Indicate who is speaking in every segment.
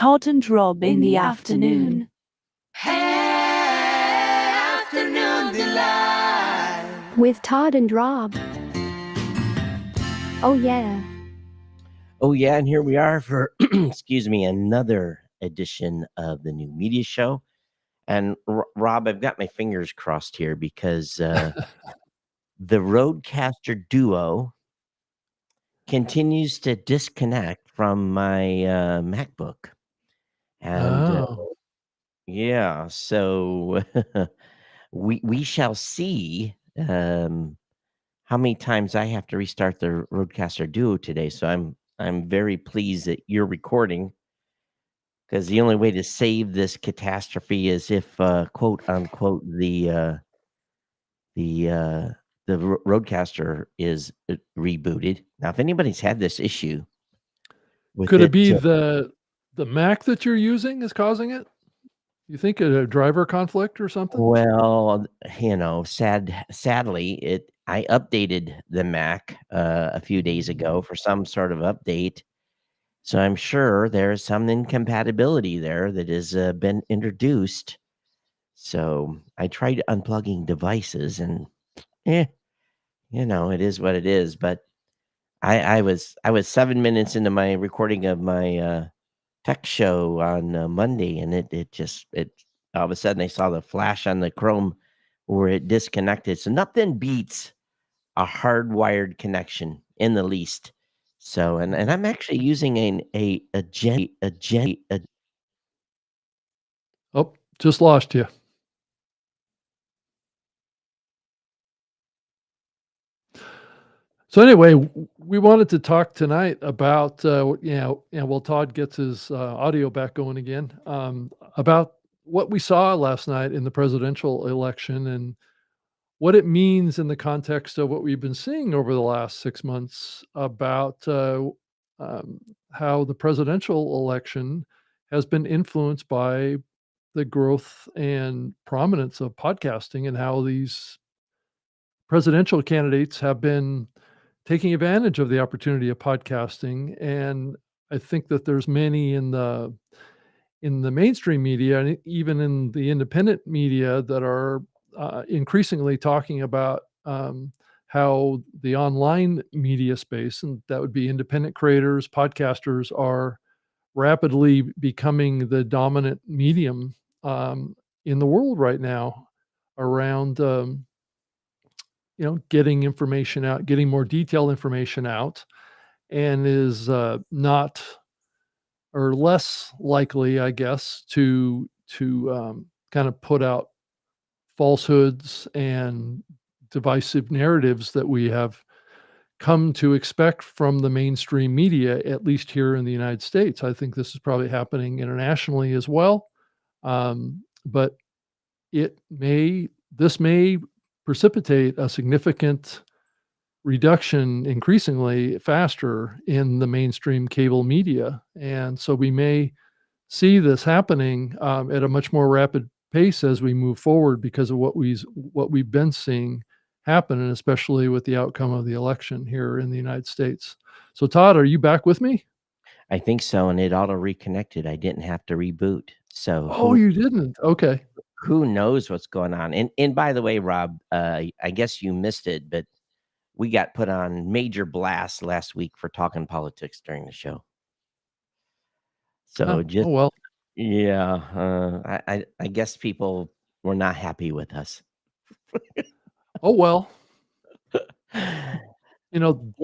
Speaker 1: Todd and Rob in the afternoon.
Speaker 2: Afternoon delight.
Speaker 3: With Todd and Rob. Oh, yeah.
Speaker 4: Oh, yeah, and here we are for, excuse me, another edition of the New Media Show. And Rob, I've got my fingers crossed here because the Roadcaster Duo continues to disconnect from my MacBook. And yeah, so we shall see how many times I have to restart the Roadcaster Duo today. So I'm very pleased that you're recording, because the only way to save this catastrophe is if quote unquote the Roadcaster is rebooted. Now, if anybody's had this issue with
Speaker 2: Could it be the Mac that you're using is causing it? You think a driver conflict or something?
Speaker 4: Well, sadly, I updated the Mac a few days ago for some sort of update. So I'm sure there's some incompatibility there that has been introduced. So I tried unplugging devices, and it is what it is. But I was 7 minutes into my recording of my tech show on Monday, and it all of a sudden I saw the flash on the Chrome where it disconnected. So nothing beats a hardwired connection in the least. So and I'm actually using a Gen.
Speaker 2: Oh, just lost you. So anyway, we wanted to talk tonight about, Todd gets his audio back going again, about what we saw last night in the presidential election and what it means in the context of what we've been seeing over the last 6 months about how the presidential election has been influenced by the growth and prominence of podcasting and how these presidential candidates have been taking advantage of the opportunity of podcasting. And I think that there's many in the mainstream media and even in the independent media that are increasingly talking about how the online media space, and that would be independent creators, podcasters, are rapidly becoming the dominant medium in the world right now around getting information out, getting more detailed information out, and is not or less likely, I guess, to kind of put out falsehoods and divisive narratives that we have come to expect from the mainstream media, at least here in the United States. I think this is probably happening internationally as well, but this may precipitate a significant reduction increasingly faster in the mainstream cable media. And so we may see this happening at a much more rapid pace as we move forward because of what we've been seeing happen, and especially with the outcome of the election here in the United States. So Todd, are you back with me?
Speaker 4: I think so, and it auto reconnected. I didn't have to reboot. So
Speaker 2: you didn't? Okay.
Speaker 4: who knows what's going on? And by the way, Rob, I guess you missed it, but we got put on major blast last week for talking politics during the show. So
Speaker 2: Oh well.
Speaker 4: yeah, I guess people were not happy with us.
Speaker 2: Oh well.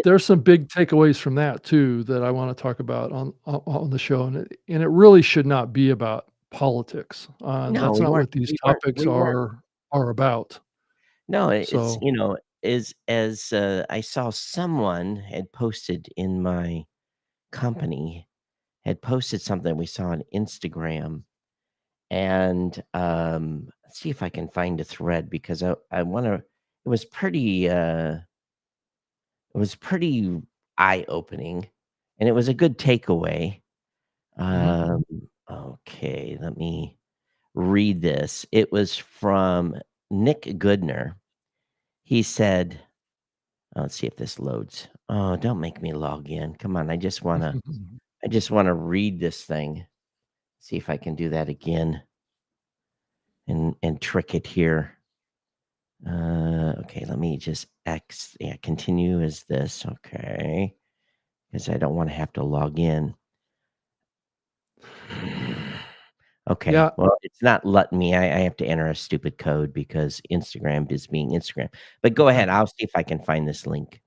Speaker 2: There's some big takeaways from that too that I want to talk about on the show, and it really should not be about politics.
Speaker 4: No,
Speaker 2: That's
Speaker 4: we
Speaker 2: not
Speaker 4: weren't.
Speaker 2: what these
Speaker 4: We weren't.
Speaker 2: topics
Speaker 4: We weren't.
Speaker 2: are about.
Speaker 4: No, it's
Speaker 2: So,
Speaker 4: as I saw someone had posted in my company had posted something we saw on Instagram, and let's see if I can find a thread because I want to. It was pretty eye opening, and it was a good takeaway.
Speaker 2: mhm.
Speaker 4: Okay, let me read this. It was from Nick Goodner. He said, let's see if this loads. Oh, don't make me log in. Come on, I just wanna read this thing. See if I can do that again and trick it here. Okay, let me just continue as this. Okay, because I don't want to have to log in. Okay,
Speaker 2: Yeah,
Speaker 4: well, it's not letting me. I have to enter a stupid code because Instagram is being Instagram. But go
Speaker 2: okay.
Speaker 4: ahead. I'll see if I can find this link.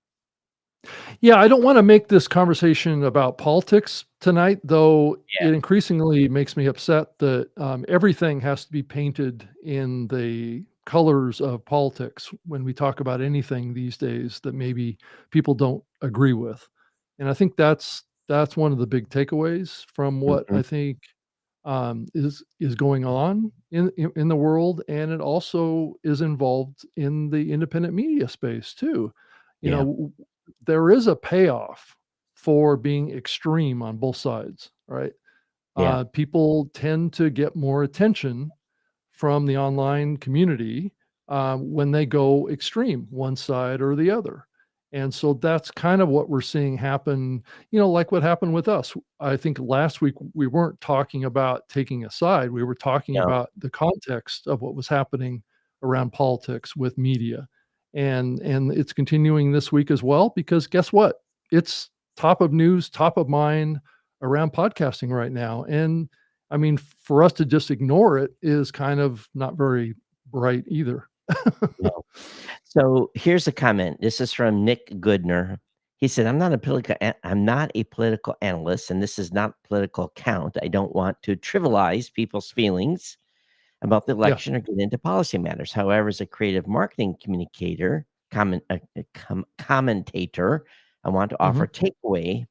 Speaker 2: Yeah, I don't wanna make this conversation about politics tonight, though
Speaker 4: Yeah.
Speaker 2: it increasingly makes me upset that, everything has to be painted in the colors of politics when we talk about anything these days that maybe people don't agree with. And I think that's one of the big takeaways from what
Speaker 4: Mhm.
Speaker 2: I think, is going on in the world, and it also is involved in the independent media space too. You
Speaker 4: Yeah.
Speaker 2: know, there is a payoff for being extreme on both sides, right?
Speaker 4: Yeah.
Speaker 2: People tend to get more attention from the online community when they go extreme, one side or the other. And so that's kind of what we're seeing happen, like what happened with us. I think last week we weren't talking about taking a side. We were talking
Speaker 4: No.
Speaker 2: about the context of what was happening around politics with media. And it's continuing this week as well, because guess what? It's top of news, top of mind around podcasting right now. And I mean, for us to just ignore it is kind of not very bright either.
Speaker 4: No. So here's a comment. This is from Nick Goodner. He said, I'm not a political analyst, and this is not political count. I don't want to trivialize people's feelings about the
Speaker 2: Yeah.
Speaker 4: election or get into policy matters. However, as a creative marketing commentator, I want to offer
Speaker 2: Mhm.
Speaker 4: a takeaway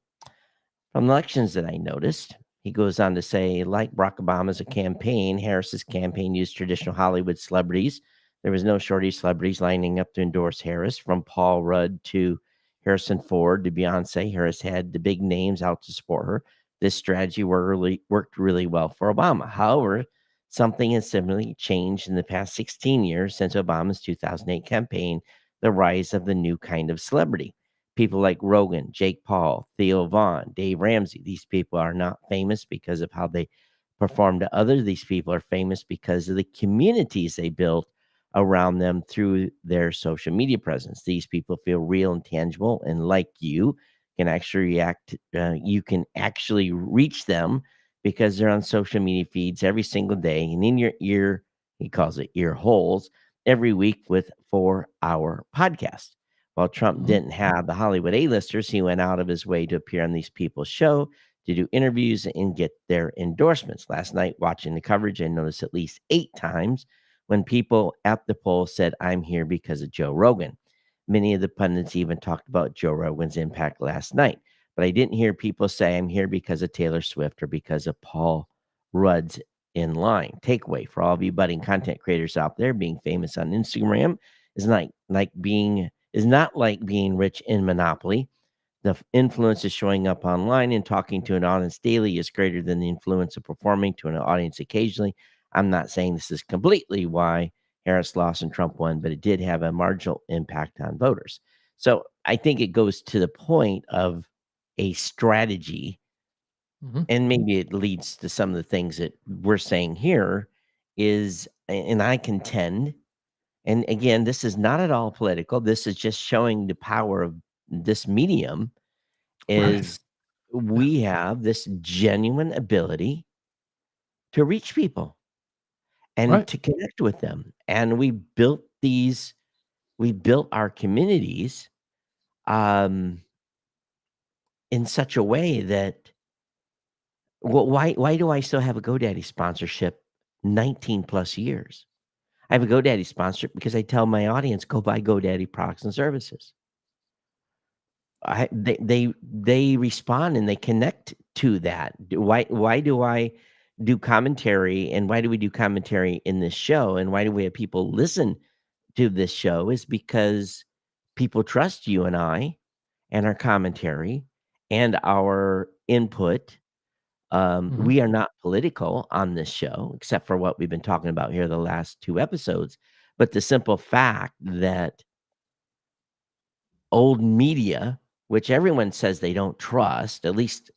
Speaker 4: from elections that I noticed. He goes on to say, like Barack Obama's campaign, Harris's campaign used traditional Hollywood celebrities. There was no shortage of celebrities lining up to endorse Harris, from Paul Rudd to Harrison Ford to Beyonce. Harris had the big names out to support her. This strategy worked really well for Obama. However, something has similarly changed in the past 16 years since Obama's 2008 campaign, the rise of the new kind of celebrity. People like Rogan, Jake Paul, Theo Vaughn, Dave Ramsey. These people are not famous because of how they perform to others. These people are famous because of the communities they built around them through their social media presence. These people feel real and tangible, and like you can actually react. You can actually reach them because they're on social media feeds every single day and in your ear. He calls it ear holes every week with 4-hour podcasts. While Trump
Speaker 2: Mhm.
Speaker 4: didn't have the Hollywood A-listers, he went out of his way to appear on these people's show to do interviews and get their endorsements. Last night, watching the coverage, I noticed at least 8 times when people at the poll said, "I'm here because of Joe Rogan." Many of the pundits even talked about Joe Rogan's impact last night, but I didn't hear people say, "I'm here because of Taylor Swift or because of Paul Rudd's in line." Takeaway for all of you budding content creators out there: being famous on Instagram is not like being rich in Monopoly. The influence of showing up online and talking to an audience daily is greater than the influence of performing to an audience occasionally. I'm not saying this is completely why Harris lost and Trump won, but it did have a marginal impact on voters. So I think it goes to the point of a strategy,
Speaker 2: Mhm.
Speaker 4: and maybe it leads to some of the things that we're saying here and I contend, and again, this is not at all political. This is just showing the power of this medium
Speaker 2: Right.
Speaker 4: is we have this genuine ability to reach people and
Speaker 2: Right.
Speaker 4: to connect with them. And we built our communities um, in such a way that why do I still have a GoDaddy sponsorship 19 plus years? I have a GoDaddy sponsorship because I tell my audience, go buy GoDaddy products and services. They respond and they connect to that. Why do I do commentary, and why do we do commentary in this show, and why do we have people listen to this show is because people trust you and I and our commentary and our input.
Speaker 2: Mhm.
Speaker 4: We are not political on this show, except for what we've been talking about here the last 2 episodes, but the simple fact that old media, which everyone says they don't trust, at least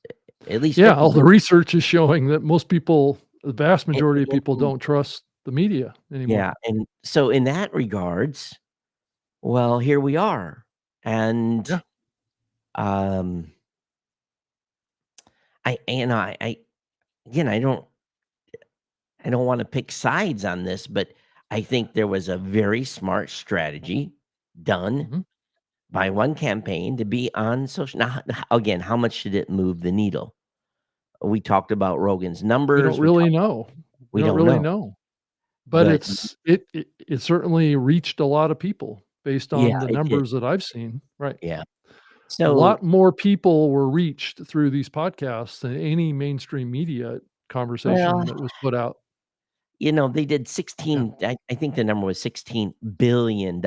Speaker 4: At least
Speaker 2: Yeah, all the
Speaker 4: 50%.
Speaker 2: research is showing that most people, the vast
Speaker 4: And
Speaker 2: majority of people
Speaker 4: and
Speaker 2: don't trust the media
Speaker 4: yeah,
Speaker 2: anymore.
Speaker 4: and so in that regards, well, here we are. And,
Speaker 2: Yeah.
Speaker 4: um, I again, I don't wanna pick sides on this, but I think there was a very smart strategy done
Speaker 2: Mhm.
Speaker 4: by one campaign to be on social now, again, how much did it move the needle? We talked about Rogan's
Speaker 2: We don't
Speaker 4: numbers,
Speaker 2: really know. We
Speaker 4: we
Speaker 2: don't
Speaker 4: don't
Speaker 2: really
Speaker 4: know,
Speaker 2: know. But
Speaker 4: but
Speaker 2: it certainly reached a lot of people based
Speaker 4: yeah,
Speaker 2: on the
Speaker 4: it did,
Speaker 2: numbers that I've seen. Right.
Speaker 4: yeah.
Speaker 2: A
Speaker 4: So,
Speaker 2: lot more people were reached through these podcasts than any mainstream media conversation
Speaker 4: well,
Speaker 2: that was put out.
Speaker 4: they did
Speaker 2: Yeah.
Speaker 4: 16 I think the number was $16 billion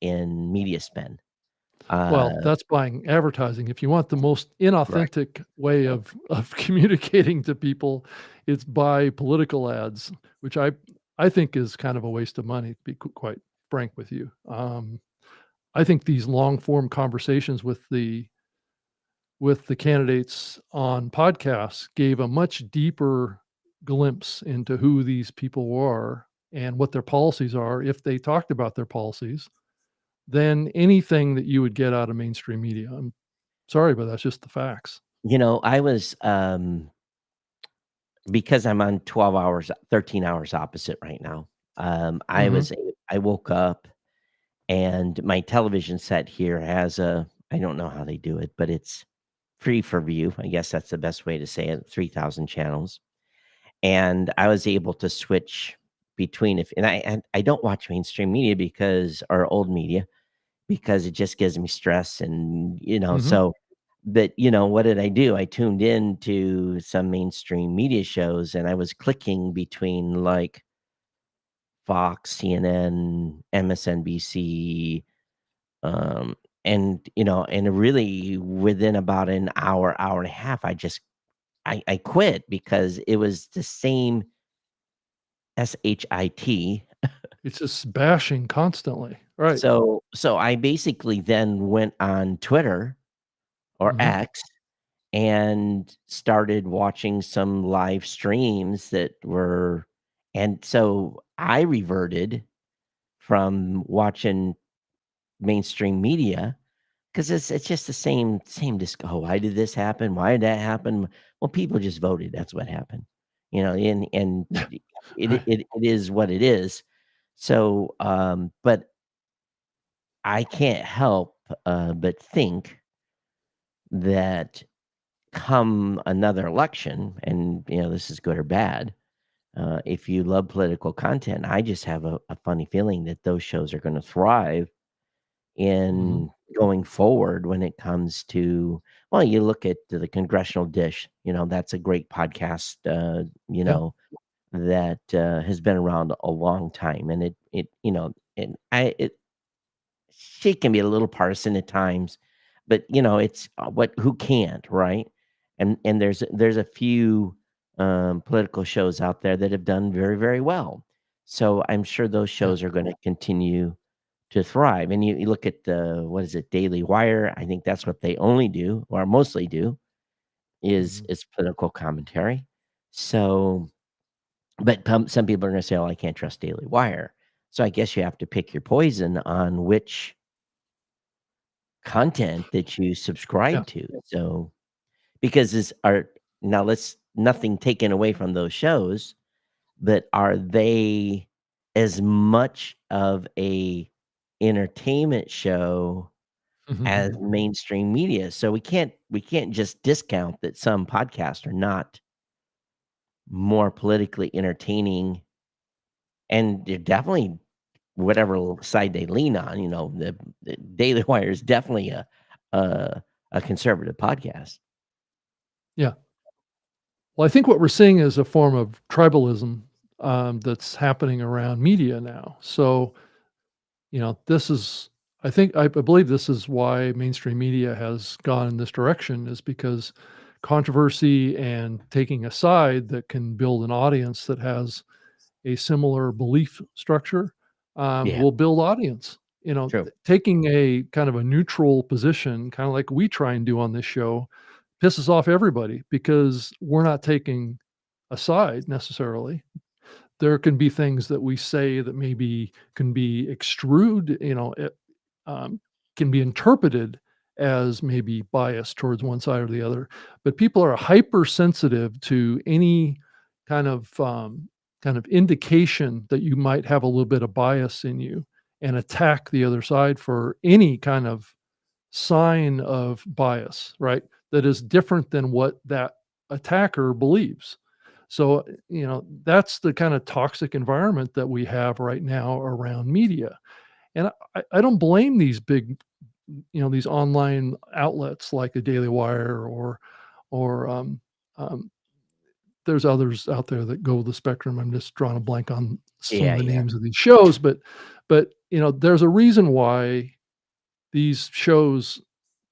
Speaker 4: in media spend.
Speaker 2: Well,
Speaker 4: Uh,
Speaker 2: that's buying advertising. If you want the most
Speaker 4: right,
Speaker 2: inauthentic way of communicating to people, it's by political ads, which I think is kind of a waste of money, to be quite frank with you. I think these long form conversations with the candidates on podcasts gave a much deeper glimpse into who these people are and what their policies are if they talked about their policies than anything that you would get out of mainstream media. I'm sorry, but that's just the facts.
Speaker 4: I was, because I'm on 12 hours 13 hours opposite right now,
Speaker 2: Mhm.
Speaker 4: I woke up and my television set here has I don't know how they do it, but it's free for view. I guess that's the best way to say it, 3,000 channels. And I was able to switch between if and I don't watch mainstream media because or old media because it just gives me stress and
Speaker 2: Mhm.
Speaker 4: so but what did I do? I tuned in to some mainstream media shows and I was clicking between like Fox, CNN, MSNBC, um, and really within about an hour, hour and a half, I quit because it was the same SHIT.
Speaker 2: It's just bashing constantly. Right.
Speaker 4: So I basically then went on Twitter or
Speaker 2: Mhm.
Speaker 4: X and started watching some live streams that were and so I reverted from watching mainstream media 'cause it's just the same disc "Oh, why did this happen? Why did that happen?" Well, people just voted, that's what happened, and
Speaker 2: Yeah. Right.
Speaker 4: it is what it is. So, but I can't help, but think that come another election, and, this is good or bad, if you love political content, I just have a funny feeling that those shows are gonna thrive
Speaker 2: Mhm.
Speaker 4: in going forward when it comes to well, you look at the Congressional Dish, that's a great podcast,
Speaker 2: Yeah.
Speaker 4: that, has been around a long time, and and she can be a little partisan at times, but, it's, who can't, right? And there's a few, political shows out there that have done very, very well. So, I'm sure those
Speaker 2: Yeah.
Speaker 4: shows are gonna continue to thrive, and you look at the what is it, Daily Wire, I think that's what they only do, or mostly do,
Speaker 2: Mhm.
Speaker 4: is political commentary. So but some people are gonna say, "Oh, I can't trust Daily Wire." So I guess you have to pick your poison on which content that you
Speaker 2: Yeah.
Speaker 4: subscribe to. So because is are now let's nothing taken away from those shows, but are they as much of a entertainment show as mainstream media? So we can't just discount that some podcasts are not more politically entertaining, and they're definitely whatever side they lean on, the Daily Wire is definitely a a conservative podcast.
Speaker 2: Yeah. Well, I think what we're seeing is a form of tribalism, that's happening around media now. So, this is I believe this is why mainstream media has gone in this direction is because controversy and taking a side that can build an audience that has a similar belief structure,
Speaker 4: Yeah,
Speaker 2: will build audience.
Speaker 4: true.
Speaker 2: Taking a kind of a neutral position, kind of like we try and do on this show, pisses off everybody because we're not taking a side necessarily. There can be things that we say that maybe can be extrude, um, can be interpreted as maybe biased towards one side or the other. But people are hypersensitive to any kind of indication that you might have a little bit of bias in you, and attack the other side for any kind of sign of bias, right? That is different than what that attacker believes. So, that's the kind of toxic environment that we have right now around media. And I don't blame these big, these online outlets like the Daily Wire or um, there's others out there that go the spectrum. I'm just drawing a blank on some of
Speaker 4: Yeah,
Speaker 2: the
Speaker 4: yeah,
Speaker 2: names of these shows, but there's a reason why these shows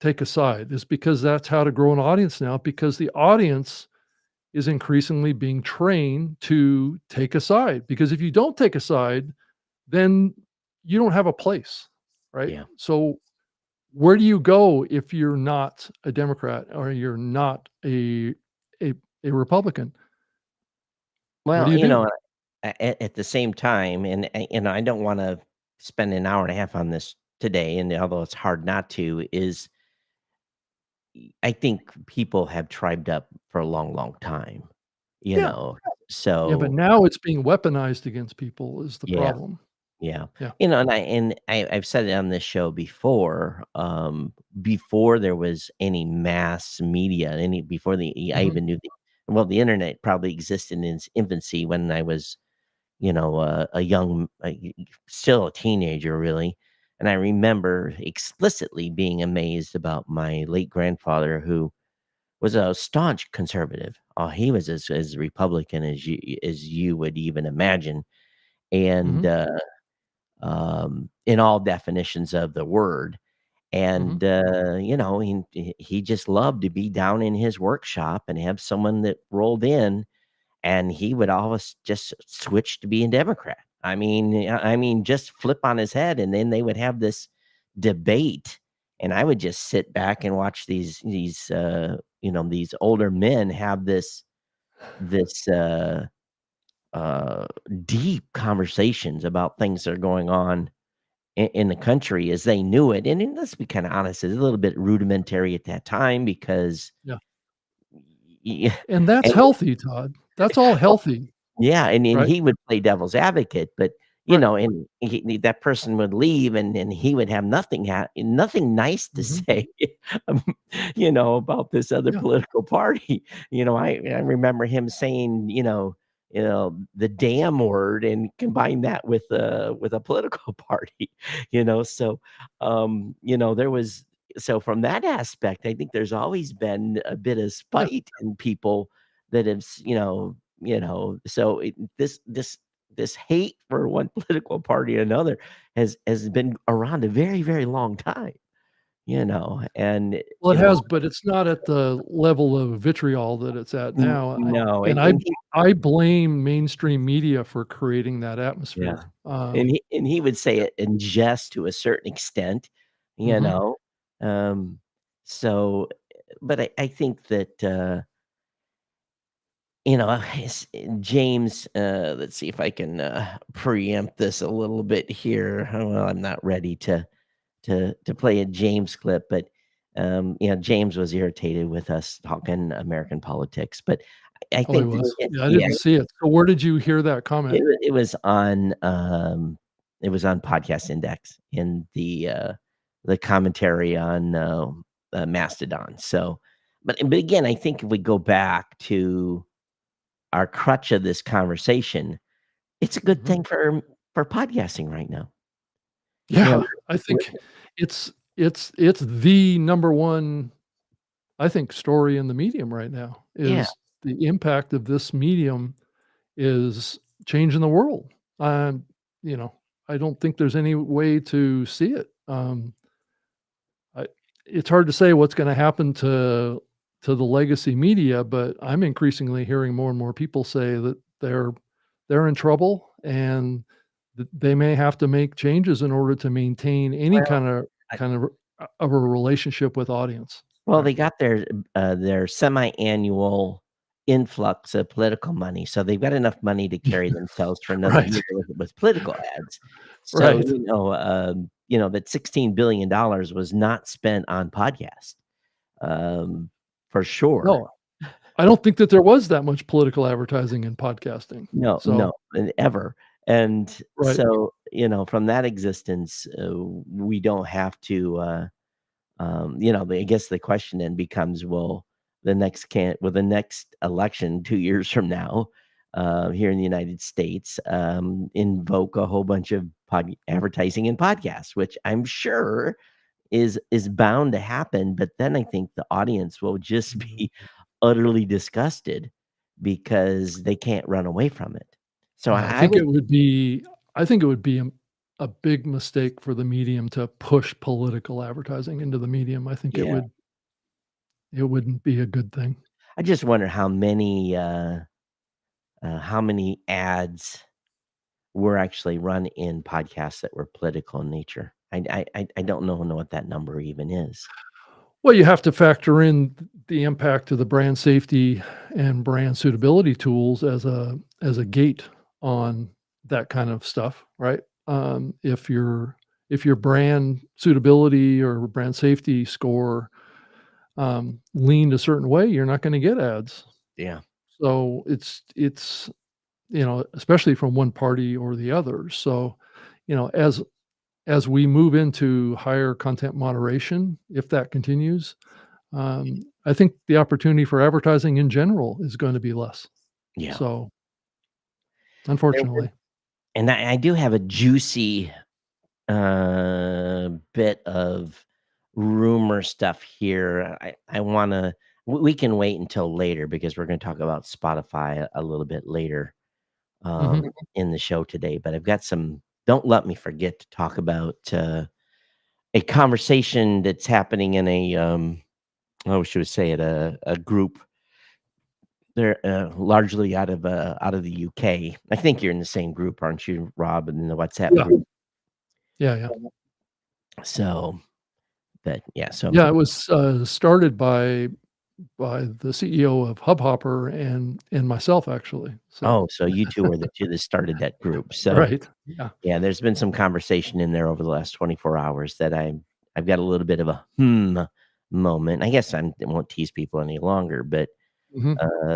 Speaker 2: take a side. Is because that's how to grow an audience now, because the audience is increasingly being trained to take a side, because if you don't take a side, then you don't have a place, right?
Speaker 4: yeah.
Speaker 2: So where do you go if you're not a Democrat or you're not a, a Republican? What do
Speaker 4: Well,
Speaker 2: you do?
Speaker 4: at the same time, and I don't want to spend an hour and a half on this today, and although it's hard not to, is I think people have tribed up for a long, long time, you
Speaker 2: Yeah.
Speaker 4: know.
Speaker 2: Yeah, but
Speaker 4: So
Speaker 2: now it's being weaponized against people is the
Speaker 4: yeah,
Speaker 2: problem.
Speaker 4: yeah,
Speaker 2: Yeah.
Speaker 4: I've said it on this show before. Before there was any mass media, before I
Speaker 2: Mhm.
Speaker 4: even knew the internet probably existed in its infancy when I was a young, still a teenager, really. And I remember explicitly being amazed about my late grandfather, who was a staunch conservative. Oh, he was as Republican as you would even imagine, and
Speaker 2: Mhm.
Speaker 4: in all definitions of the word.
Speaker 2: Mhm.
Speaker 4: And he just loved to be down in his workshop and have someone that rolled in, and he would always just switch to being Democrat. I mean, just flip on his head, and then they would have this debate, and I would just sit back and watch these older men have this uh, deep conversations about things that are going on in the country as they knew it. And let's be kind of honest, it's a little bit rudimentary at that time because,
Speaker 2: Yeah.
Speaker 4: yeah,
Speaker 2: And that's
Speaker 4: and
Speaker 2: healthy, Todd. That's all healthy,
Speaker 4: yeah, and
Speaker 2: right?
Speaker 4: he would play devil's advocate, but,
Speaker 2: Right.
Speaker 4: and that person would leave, and he would have nothing nice to
Speaker 2: Mhm.
Speaker 4: say, um, about this other
Speaker 2: Yeah.
Speaker 4: political party. I remember him saying, the damn word, and combine that with a political party, so, there was so from that aspect, I think there's always been a bit of
Speaker 2: Yeah.
Speaker 4: spite in people that have, so this hate for one political party or another has been around a very, very long time, and,
Speaker 2: Well, it has, but it's not at the level of vitriol that it's at
Speaker 4: n
Speaker 2: now.
Speaker 4: no,
Speaker 2: And I blame mainstream media for creating that
Speaker 4: yeah,
Speaker 2: atmosphere.
Speaker 4: and he would say
Speaker 2: Yeah.
Speaker 4: it in jest to a certain extent, you
Speaker 2: Mhm.
Speaker 4: know, um, so, but I think that, James, let's see if I can, preempt this a little bit here. Well, I'm not ready to play a James clip, but, James was irritated with us talking American politics, but I
Speaker 2: Oh, he
Speaker 4: think that
Speaker 2: was. Yeah, I
Speaker 4: yeah,
Speaker 2: didn't see it. So where did you hear that comment?
Speaker 4: it was on Podcast Index in the commentary on, Mastodon, so but again, I think if we go back to our crutch of this conversation, it's a good
Speaker 2: Mhm.
Speaker 4: thing for podcasting right now. You know,
Speaker 2: Yeah, I
Speaker 4: we're
Speaker 2: think it's the number one, I think, story in the medium right now
Speaker 4: yeah,
Speaker 2: is the impact of this medium is changing the world. Um, you know, I don't think there's any way to see it. I It's hard to say what's gonna happen to the legacy media, but I'm increasingly hearing more and more people say that they're in trouble and that they may have to make changes in order to maintain any
Speaker 4: well,
Speaker 2: kind of
Speaker 4: I
Speaker 2: of a relationship with audience.
Speaker 4: Well,
Speaker 2: Right.
Speaker 4: they got their semi-annual influx of political money, so they've got enough money to carry themselves for another
Speaker 2: Right.
Speaker 4: year with political ads. So,
Speaker 2: Right.
Speaker 4: that $16 billion was not spent on podcast, um, for sure.
Speaker 2: No, I don't think that there was that much political advertising in podcasting.
Speaker 4: No, no,
Speaker 2: So,
Speaker 4: and ever. And
Speaker 2: right.
Speaker 4: so, from that existence, we don't have to, I guess the question then becomes, will the next election 2 years from now, here in the United States, invoke a whole bunch of advertising and podcasts, which I'm sure is bound to happen, but then I think the audience will just be utterly disgusted because they can't run away from it. So
Speaker 2: Yeah, I
Speaker 4: I
Speaker 2: think
Speaker 4: would.
Speaker 2: it would be a big mistake for the medium to push political advertising into the medium. I think
Speaker 4: Yeah,
Speaker 2: it wouldn't be a good thing.
Speaker 4: I just wonder how many ads were actually run in podcasts that were political in nature. I don't know what that number even is.
Speaker 2: Well, you have to factor in the impact of the brand safety and brand suitability tools as a gate on that kind of stuff, right? If your brand suitability or brand safety score leaned a certain way, you're not going to get ads.
Speaker 4: Yeah.
Speaker 2: So it's especially from one party or the other. So, you know, as we move into higher content moderation, if that continues, I think the opportunity for advertising in general is going to be less.
Speaker 4: Yeah.
Speaker 2: So,
Speaker 4: There was
Speaker 2: unfortunately,
Speaker 4: and I do have a juicy, bit of rumor stuff here. I wanna we can wait until later because we're gonna talk about Spotify a little bit later,
Speaker 2: hmm
Speaker 4: in the show today, but I've got some don't let me forget to talk about, a conversation that's happening in a, should we say it, a group. They're, largely out of the UK. I think you're in the same group, aren't you, Rob, in the WhatsApp
Speaker 2: yeah,
Speaker 4: group?
Speaker 2: yeah, yeah,
Speaker 4: So, but yeah, so
Speaker 2: yeah. It was started by the CEO of Hubhopper and myself actually. So,
Speaker 4: so you 2 were the 2 that started that group. So,
Speaker 2: right, yeah,
Speaker 4: yeah, there's been some conversation in there over the last 24 hours that I've got a little bit of a, moment. I guess I won't tease people any longer, but,
Speaker 2: hmm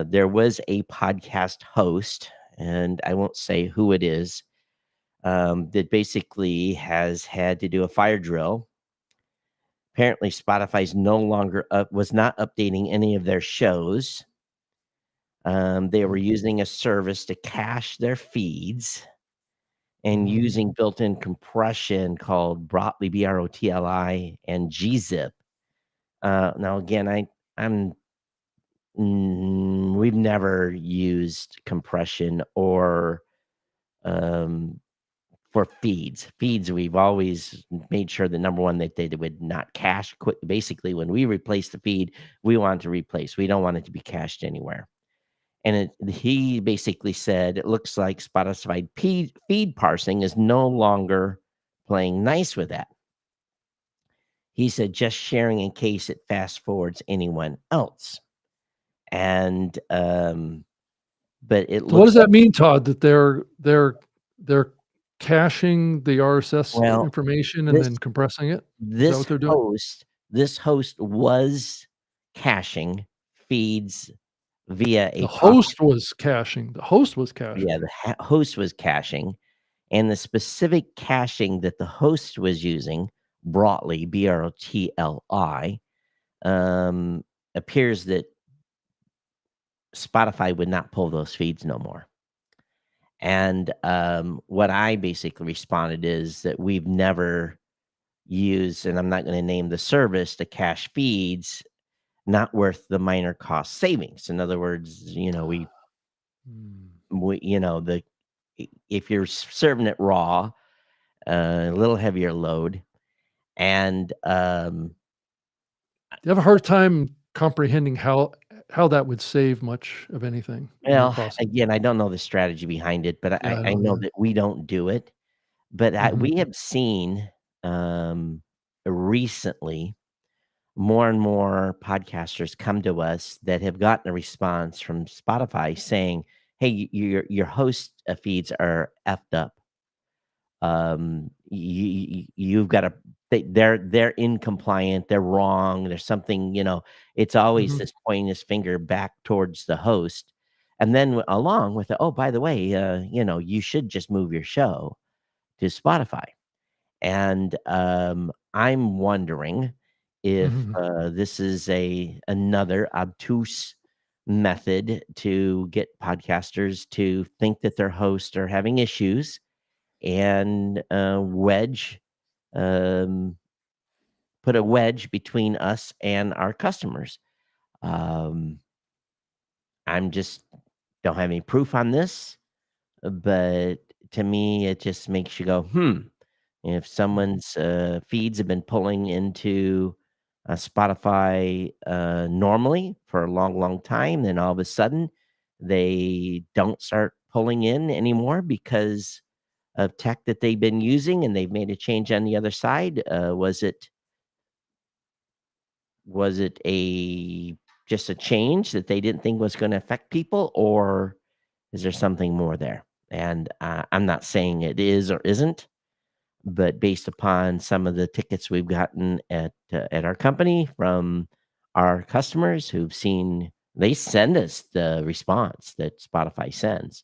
Speaker 4: there was a podcast host, and I won't say who it is, that basically has had to do a fire drill. Apparently, Spotify's no longer was not updating any of their shows. They were using a service to cache their feeds and
Speaker 2: hmm
Speaker 4: using built-in compression called Brotli, Brotli, and gzip. Now again, I'm we've never used compression or um, for feeds. Feeds, we've always made sure that number one that they would not cache. Basically, when we replace the feed, we want to replace. We don't want it to be cached anywhere. And he basically said, it looks like Spotify feed parsing is no longer playing nice with that. He said, just sharing in case it fast forwards anyone else. And, but it
Speaker 2: So, what does
Speaker 4: looks like,
Speaker 2: that mean, Todd? That they're caching the RSS
Speaker 4: well,
Speaker 2: information and
Speaker 4: this,
Speaker 2: then compressing it? Is that
Speaker 4: this
Speaker 2: what they're doing?
Speaker 4: host, this host was caching feeds via a
Speaker 2: The
Speaker 4: proper,
Speaker 2: host was caching. The host was
Speaker 4: yeah,
Speaker 2: caching.
Speaker 4: the host was caching. And the specific caching that the host was using, Brotli, Brotli, um, appears that Spotify would not pull those feeds no more. And what I basically responded is that we've never used, and I'm not going to name the service, to cache feeds not worth the minor cost savings. In other words,
Speaker 2: Mm.
Speaker 4: the if you're serving it raw, a little heavier load, and
Speaker 2: You have a hard time comprehending how that would save much of anything in the
Speaker 4: well,
Speaker 2: process.
Speaker 4: again, I don't know the strategy behind it, but
Speaker 2: Yeah, I
Speaker 4: I
Speaker 2: don't
Speaker 4: know
Speaker 2: either.
Speaker 4: that we don't do it. But
Speaker 2: Mhm.
Speaker 4: we have seen, recently, more and more podcasters come to us that have gotten a response from Spotify saying, "Hey, your host feeds are effed up. You've got to they're incompliant, they're wrong, there's something, it's always
Speaker 2: Mhm.
Speaker 4: this pointing his finger back towards the host, and then along with it, oh, by the way, you should just move your show to Spotify. And I'm wondering if
Speaker 2: Mhm.
Speaker 4: this is another obtuse method to get podcasters to think that their hosts are having issues and um, put a wedge between us and our customers. Um, I'm just don't have any proof on this, but to me, it just makes you go, If someone's feeds have been pulling into Spotify normally for a long, long time, then all of a sudden they don't start pulling in anymore because of tech that they've been using, and they've made a change on the other side? Was it a just a change that they didn't think was going to affect people, or is there something more there? And I'm not saying it is or isn't, but based upon some of the tickets we've gotten at our company from our customers who've seen, they send us the response that Spotify sends,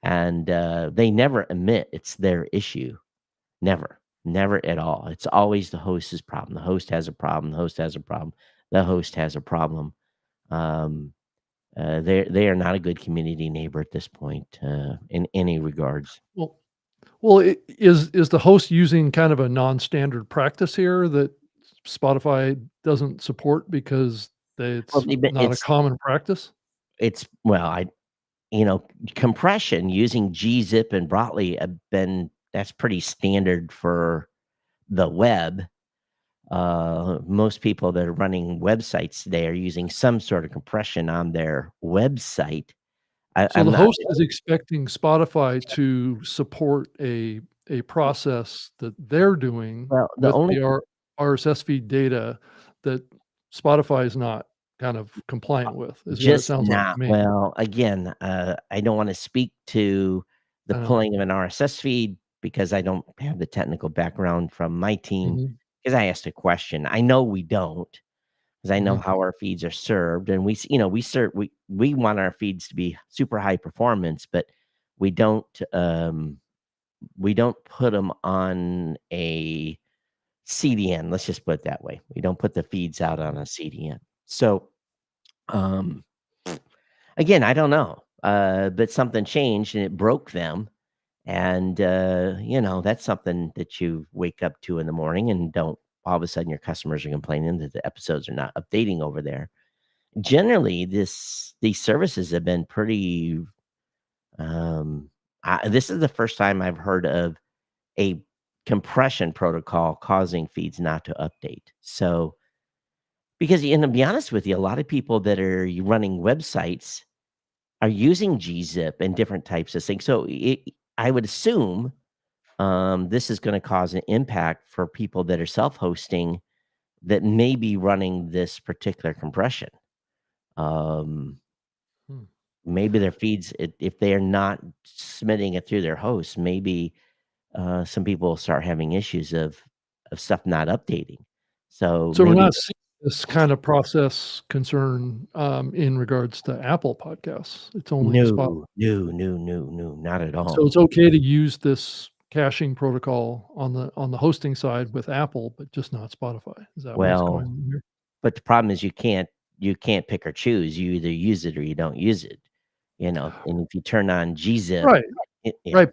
Speaker 4: and they never admit it's their issue. Never, never at all. It's always the host's problem. The host has a problem. The host has a problem. The host has a problem. Um, they are not a good community neighbor at this point in any regards.
Speaker 2: Well is the host using kind of a non-standard practice here that Spotify doesn't support because
Speaker 4: Well,
Speaker 2: it's not a common practice?
Speaker 4: it's well, compression using gzip and Brotli have been that's pretty standard for the web. Most people that are running websites today are using some sort of compression on their website.
Speaker 2: So
Speaker 4: I'm
Speaker 2: the
Speaker 4: not
Speaker 2: host is expecting Spotify to support a process that they're doing
Speaker 4: well, the
Speaker 2: with
Speaker 4: only
Speaker 2: the RSS feed data that Spotify is not kind of compliant with, is what it
Speaker 4: just
Speaker 2: sounds like
Speaker 4: not
Speaker 2: to me.
Speaker 4: well, again, I don't wanna speak to the
Speaker 2: I know.
Speaker 4: pulling of an RSS feed because I don't have the technical background from my team.
Speaker 2: Mhm,
Speaker 4: Because I asked a question. I know we don't, not 'cause I know
Speaker 2: mhm.
Speaker 4: how our feeds are served, and we want our feeds to be super high performance, but we don't, we don't put them on a CDN, let's just put it that way. We don't put the feeds out on a CDN. So, um, again, I don't know, but something changed and it broke them, and, that's something that you wake up to in the morning and don't all of a sudden your customers are complaining that the episodes are not updating over there. Generally, these services have been pretty, um this is the first time I've heard of a compression protocol causing feeds not to update. So, because and to be honest with you, a lot of people that are running websites are using gzip and different types of things. So, I would assume this is going to cause an impact for people that are self-hosting that may be running this particular compression. Um,
Speaker 2: Hmm.
Speaker 4: Maybe their feeds, if they are not submitting it through their hosts, maybe some people will start having issues of stuff not updating. So
Speaker 2: So we're
Speaker 4: maybe
Speaker 2: not seeing this kind of process concern, in regards to Apple Podcasts. It's only Spot
Speaker 4: no, no, no, no, no, not at
Speaker 2: so
Speaker 4: all.
Speaker 2: it's okay to use this caching protocol on the hosting side with Apple, but just not Spotify. Is that what's going
Speaker 4: Well,
Speaker 2: on here?
Speaker 4: but the problem is you can't pick or choose. You either use it or you don't use it. And if you turn on gzip,
Speaker 2: Right,
Speaker 4: yeah,
Speaker 2: right,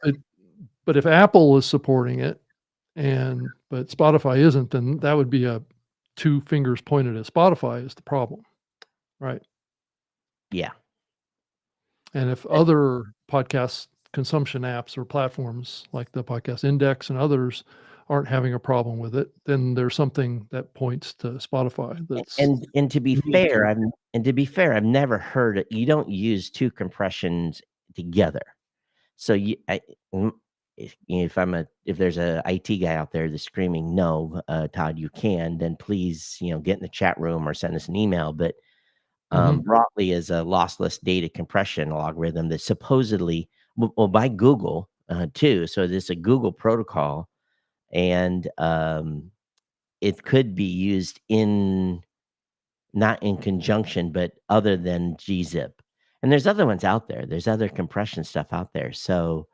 Speaker 2: but if Apple is supporting it but Spotify isn't, then that would be a 2 fingers pointed at Spotify is the problem, right?
Speaker 4: yeah.
Speaker 2: And if other podcast consumption apps or platforms like the Podcast Index and others aren't having a problem with it, then there's something that points to Spotify that's
Speaker 4: And to be
Speaker 2: unique
Speaker 4: fair,
Speaker 2: here.
Speaker 4: I've never heard it you don't use 2 compressions together. So if there's a IT guy out there that's screaming, no, Todd, you can, then please, get in the chat room or send us an email. But
Speaker 2: Mhm.
Speaker 4: broadly is a lossless data compression algorithm that supposedly, well, by Google too. So it's a Google protocol, and it could be used not in conjunction, but other than gzip. And there's other ones out there. There's other compression stuff out there. So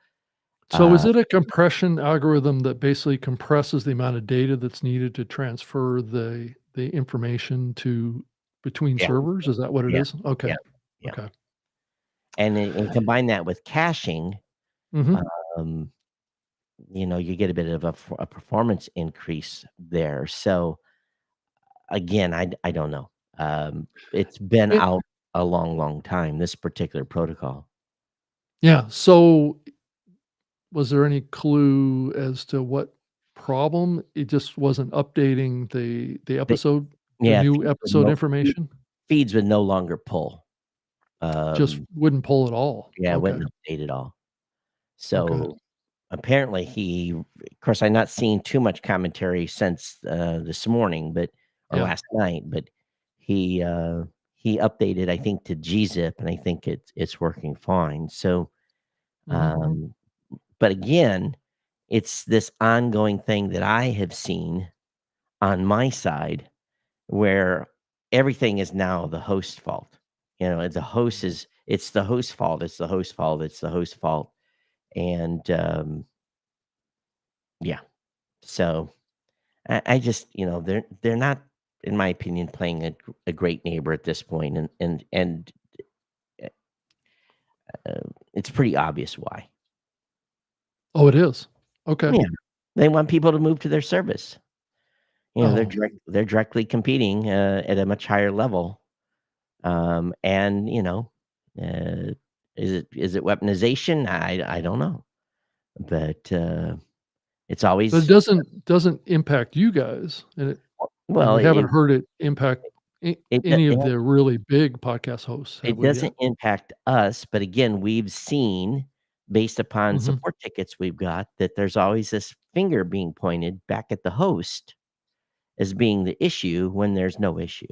Speaker 2: So is
Speaker 4: uh,
Speaker 2: it a compression algorithm that basically compresses the amount of data that's needed to transfer the information between
Speaker 4: yeah,
Speaker 2: servers? Is that what it
Speaker 4: yeah,
Speaker 2: is? Okay.
Speaker 4: yeah, yeah.
Speaker 2: Okay.
Speaker 4: And combine that with caching,
Speaker 2: Mhm.
Speaker 4: um, you get a bit of a performance increase there. So again, I don't know. It's been
Speaker 2: It
Speaker 4: out a long, long time, this particular protocol.
Speaker 2: Yeah, so was there any clue as to what problem? It just wasn't updating
Speaker 4: The
Speaker 2: the
Speaker 4: yeah,
Speaker 2: new episode information?
Speaker 4: feeds would no longer pull.
Speaker 2: Just
Speaker 4: Um,
Speaker 2: wouldn't pull at all?
Speaker 4: yeah, it
Speaker 2: Okay.
Speaker 4: wouldn't update at all.
Speaker 2: Okay.
Speaker 4: So apparently of course, I've not seen too much commentary since this morning, or
Speaker 2: Yeah.
Speaker 4: last night, but he he updated, I think, to gzip, and I think it's working fine. So,
Speaker 2: Mhm.
Speaker 4: um, but again, it's this ongoing thing that I have seen on my side where everything is now the host's fault. It's the host's fault. It's the host's fault. It's the host's fault. And yeah, so I just, they're not, in my opinion, playing a great neighbor at this point, and it's pretty obvious why.
Speaker 2: Oh, it is? Okay.
Speaker 4: Yeah, they want people to move to their service.
Speaker 2: Oh,
Speaker 4: They're directly competing at a much higher level. And uh, is it weaponization? I don't know, but it's
Speaker 2: but it
Speaker 4: always
Speaker 2: doesn't impact you guys, and
Speaker 4: well,
Speaker 2: we haven't heard it impact any
Speaker 4: it
Speaker 2: of the really big podcast hosts, have
Speaker 4: It
Speaker 2: we
Speaker 4: doesn't
Speaker 2: yet?
Speaker 4: impact us, but again, we've seen, based upon
Speaker 2: Mhm.
Speaker 4: support tickets we've got, that there's always this finger being pointed back at the host as being the issue when there's no issue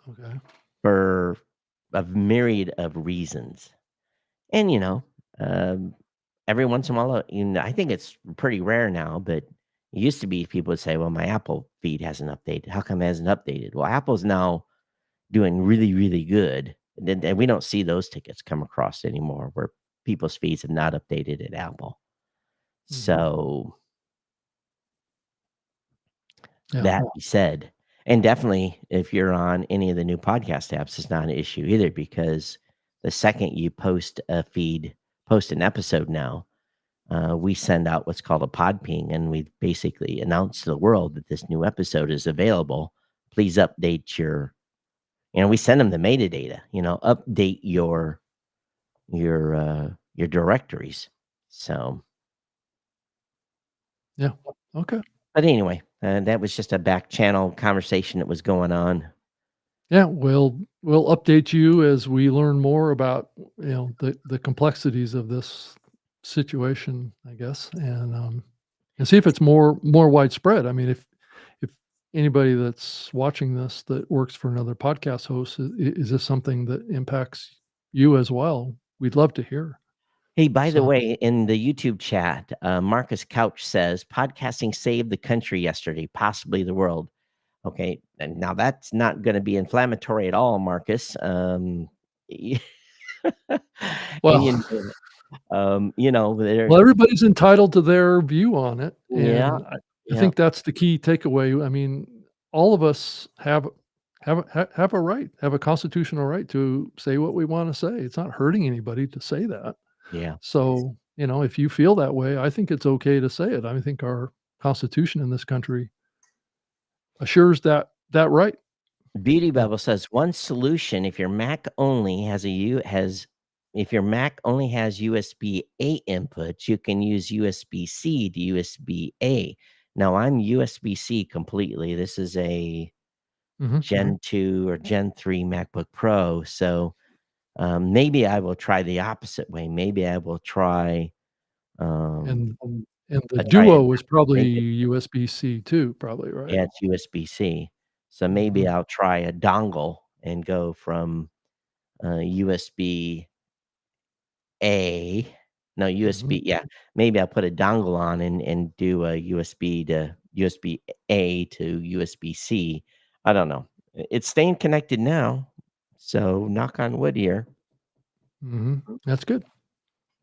Speaker 2: Okay.
Speaker 4: for a myriad of reasons. And, um, every once in a while, I think it's pretty rare now, but it used to be people would say, well, my Apple feed hasn't updated. How come it hasn't updated? Well, Apple's now doing really, really good, and we don't see those tickets come across anymore where people's feeds have not updated at Apple.
Speaker 2: Mhm.
Speaker 4: So,
Speaker 2: Yeah.
Speaker 4: that being said, and definitely if you're on any of the new podcast apps, it's not an issue either because the second you post an episode now, we send out what's called a pod ping, and we basically announce to the world that this new episode is available. Please update we send them the metadata, update your directories. So,
Speaker 2: Yeah. Okay.
Speaker 4: but anyway, that was just a back channel conversation that was going on.
Speaker 2: Yeah, we'll update you as we learn more about, the complexities of this situation, I guess, and see if it's more widespread. I mean, if anybody that's watching this that works for another podcast host, is this something that impacts you as well? We'd love to hear.
Speaker 4: Hey, by the
Speaker 2: So,
Speaker 4: way, in the YouTube chat, Marcus Couch says podcasting saved the country yesterday, possibly the world. Okay, and now that's not going to be inflammatory at all, Marcus. And
Speaker 2: well,
Speaker 4: there,
Speaker 2: well, everybody's entitled to their view on it,
Speaker 4: yeah,
Speaker 2: and I
Speaker 4: yeah,
Speaker 2: think that's the key takeaway. I mean, all of us have a right, have a constitutional right to say what we wanna say. It's not hurting anybody to say that.
Speaker 4: yeah.
Speaker 2: So, if you feel that way, I think it's okay to say it. I think our Constitution in this country assures that right.
Speaker 4: Beauty
Speaker 2: Yeah.
Speaker 4: Bubble says one solution if your Mac only has USB-A inputs, you can use USB-C to USB-A. Now I'm USB-C completely. This is a
Speaker 2: Mhm.
Speaker 4: Gen 2 or Gen 3 MacBook Pro. So Maybe I will try the opposite way. Maybe I will try
Speaker 2: And the
Speaker 4: I try it.
Speaker 2: Duo was probably
Speaker 4: Maybe
Speaker 2: USB-C too, probably, right?
Speaker 4: yeah, it's USB-C. So maybe
Speaker 2: Mhm,
Speaker 4: I'll try a dongle and go from USB A. No,
Speaker 2: mhm.
Speaker 4: USB. Yeah, maybe I'll put a dongle on and do a USB to USB A to USB C. I don't know. It's staying connected now, so knock on wood here.
Speaker 2: Mhm. That's good.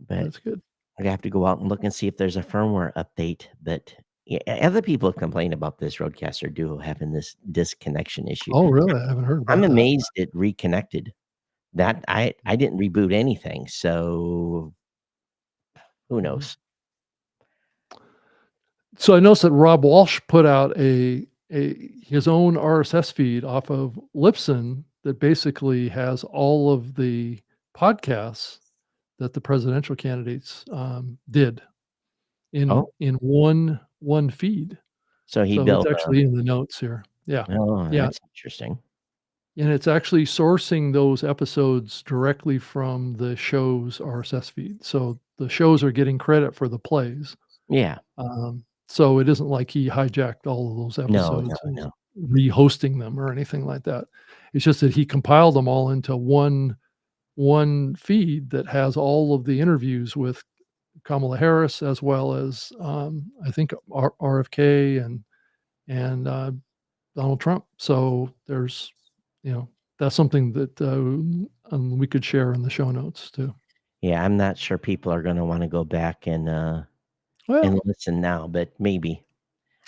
Speaker 4: But
Speaker 2: That's good.
Speaker 4: I have to go out and look and see if there's a firmware update. But yeah, other people complain about this Roadcaster Duo having this disconnection issue.
Speaker 2: Oh, really? I haven't heard
Speaker 4: I'm
Speaker 2: about that.
Speaker 4: amazed it reconnected. That I didn't reboot anything, so who
Speaker 2: Mhm.
Speaker 4: knows?
Speaker 2: So I noticed that Rob Walsh put out his own RSS feed off of Libsyn that basically has all of the podcasts that the presidential candidates, did
Speaker 4: Oh,
Speaker 2: in one feed.
Speaker 4: so he
Speaker 2: So it's
Speaker 4: built a
Speaker 2: actually in the notes here. Yeah.
Speaker 4: oh,
Speaker 2: Yeah.
Speaker 4: that's interesting.
Speaker 2: And it's actually sourcing those episodes directly from the show's RSS feed. So the shows are getting credit for the plays.
Speaker 4: Yeah.
Speaker 2: So it isn't like he hijacked all of those
Speaker 4: No, no,
Speaker 2: episodes and
Speaker 4: no.
Speaker 2: re-hosting them or anything like that. It's just that he compiled them all into one feed that has all of the interviews with Kamala Harris as well as I think RFK and Donald Trump. So there's, that's something that we could share in the show notes too.
Speaker 4: Yeah, I'm not sure people are gonna wanna go back and
Speaker 2: Well,
Speaker 4: listen now, but maybe.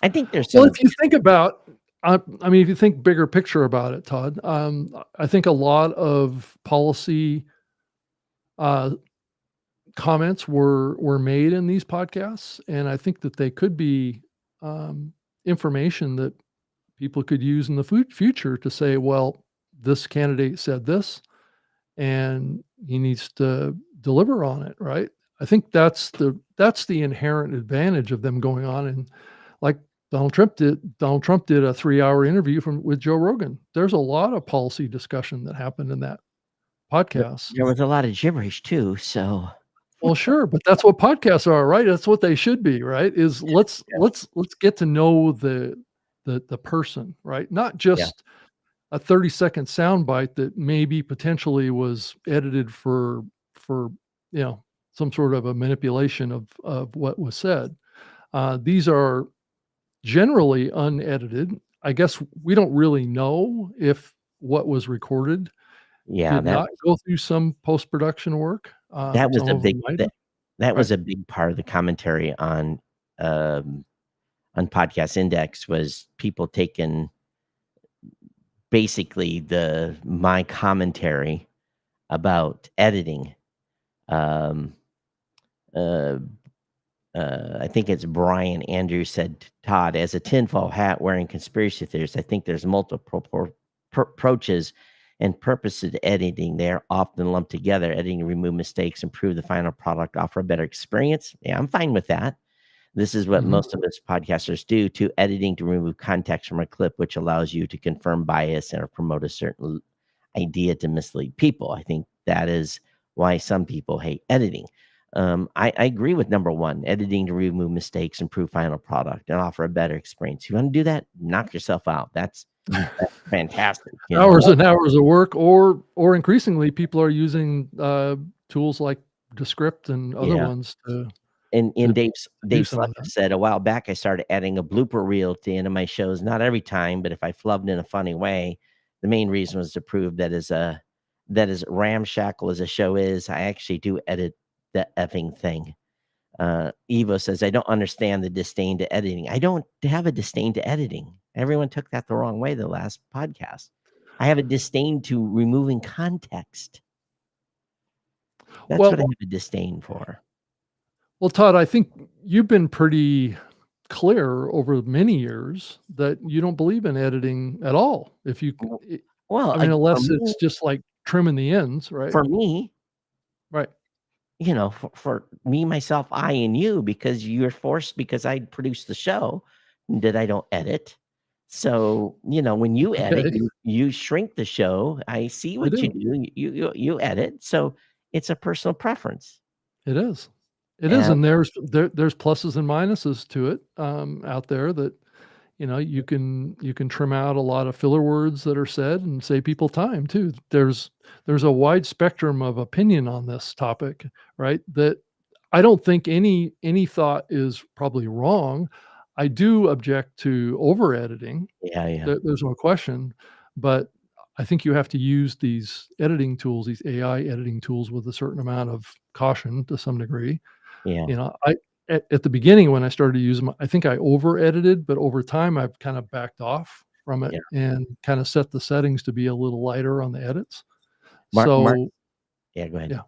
Speaker 4: I think there's
Speaker 2: well,
Speaker 4: some
Speaker 2: if you think about, I mean, if you think bigger picture about it, Todd, I think a lot of policy uh, comments were made in these podcasts, and I think that they could be information that people could use in the future to say, well, this candidate said this, and he needs to deliver on it, right? I think that's the inherent advantage of them going on and like Donald Trump did a 3-hour interview with Joe Rogan. There's a lot of policy discussion that happened in that podcast.
Speaker 4: there was a lot of gibberish too, so
Speaker 2: Well, sure, but that's what podcasts are, right? That's what they should be, right? Is let's
Speaker 4: yeah,
Speaker 2: let's let's get to know the person, right? Not
Speaker 4: yeah,
Speaker 2: just a 30-second soundbite that maybe potentially was edited for some sort of a manipulation of what was said. These are generally unedited. I guess we don't really know if what was recorded
Speaker 4: yeah,
Speaker 2: did not go through some post-production work.
Speaker 4: that was
Speaker 2: Some
Speaker 4: a
Speaker 2: of
Speaker 4: big
Speaker 2: them might
Speaker 4: that
Speaker 2: have,
Speaker 4: that
Speaker 2: right?
Speaker 4: was a big part of the commentary um, on Podcast Index was people taking basically my commentary about editing. Um, uh, I think it's Brian Andrews said, Todd, as a tinfoil hat wearing conspiracy theorist, I think there's multiple approaches and purposes to editing. They're often lumped together. Editing, remove mistakes, improve the final product, offer a better experience. Yeah, I'm fine with that. This is what
Speaker 2: Mhm.
Speaker 4: most of us podcasters do to editing to remove context from a clip, which allows you to confirm bias or promote a certain idea to mislead people. I think that is why some people hate editing. I agree with number one, editing to remove mistakes, improve final product, and offer a better experience. You want to do that? Knock yourself out. That's fantastic. You know,
Speaker 2: Hours and hours of work, or increasingly, people are using, tools like Descript and other
Speaker 4: yeah.
Speaker 2: ones
Speaker 4: And
Speaker 2: to
Speaker 4: Dave
Speaker 2: do some of
Speaker 4: Slucker
Speaker 2: that.
Speaker 4: said a while back, I started adding a blooper reel to the end of my shows. Not every time, but if I flubbed in a funny way, the main reason was to prove that as ramshackle as a show is, I actually do edit the effing thing. Evo says, I don't understand the disdain to editing. I don't have a disdain to editing. Everyone took that the wrong way the last podcast. I have a disdain to removing context. That's what I
Speaker 2: Well
Speaker 4: have a disdain for.
Speaker 2: well, Todd, I think you've been pretty clear over many years that you don't believe in editing at all. If you
Speaker 4: Well,
Speaker 2: c
Speaker 4: well,
Speaker 2: I mean,
Speaker 4: for
Speaker 2: unless
Speaker 4: me,
Speaker 2: it's just like trimming the ends, right?
Speaker 4: for me,
Speaker 2: Right.
Speaker 4: for me, myself, I, and you, because you're forced because I produce the show that I don't edit. So, when you edit,
Speaker 2: Okay.
Speaker 4: you shrink the show. I see
Speaker 2: I
Speaker 4: what you
Speaker 2: do.
Speaker 4: do. You edit. So it's a personal preference.
Speaker 2: It is. It is,
Speaker 4: And
Speaker 2: and there's pluses and minuses to it, out there that, you can trim out a lot of filler words that are said and save people time too. There's a wide spectrum of opinion on this topic, right? That I don't think any thought is probably wrong. I do object to over editing.
Speaker 4: yeah, yeah,
Speaker 2: There's no question, but I think you have to use these editing tools, these AI editing tools, with a certain amount of caution to some degree.
Speaker 4: yeah,
Speaker 2: At the beginning when I started to use them, I think I over edited, but over time I've kind of backed off from it
Speaker 4: yeah.
Speaker 2: and kind of set the settings to be a little lighter on the edits.
Speaker 4: Mark,
Speaker 2: So,
Speaker 4: yeah, go ahead.
Speaker 2: yeah.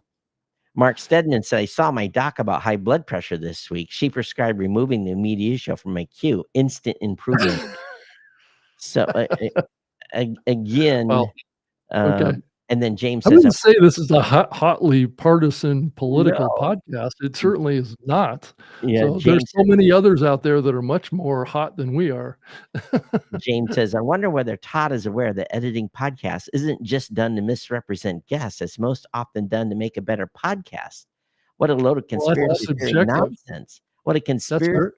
Speaker 4: Mark Stedman said, I saw my doc about high blood pressure this week. She prescribed removing the media show from my queue. Instant improvement. So again,
Speaker 2: Well, okay.
Speaker 4: and then James
Speaker 2: I
Speaker 4: says,
Speaker 2: wouldn't say this is a hotly partisan political
Speaker 4: no.
Speaker 2: podcast. It certainly is not.
Speaker 4: Yeah,
Speaker 2: So there's so many others out there that are much more hot than we are.
Speaker 4: James says, I wonder whether Todd is aware that editing podcasts isn't just done to misrepresent guests. It's most often done to make a better podcast. What a load of
Speaker 2: Well, that's
Speaker 4: conspiracy theory
Speaker 2: subjective.
Speaker 4: nonsense. What a
Speaker 2: That's
Speaker 4: conspiracy.
Speaker 2: very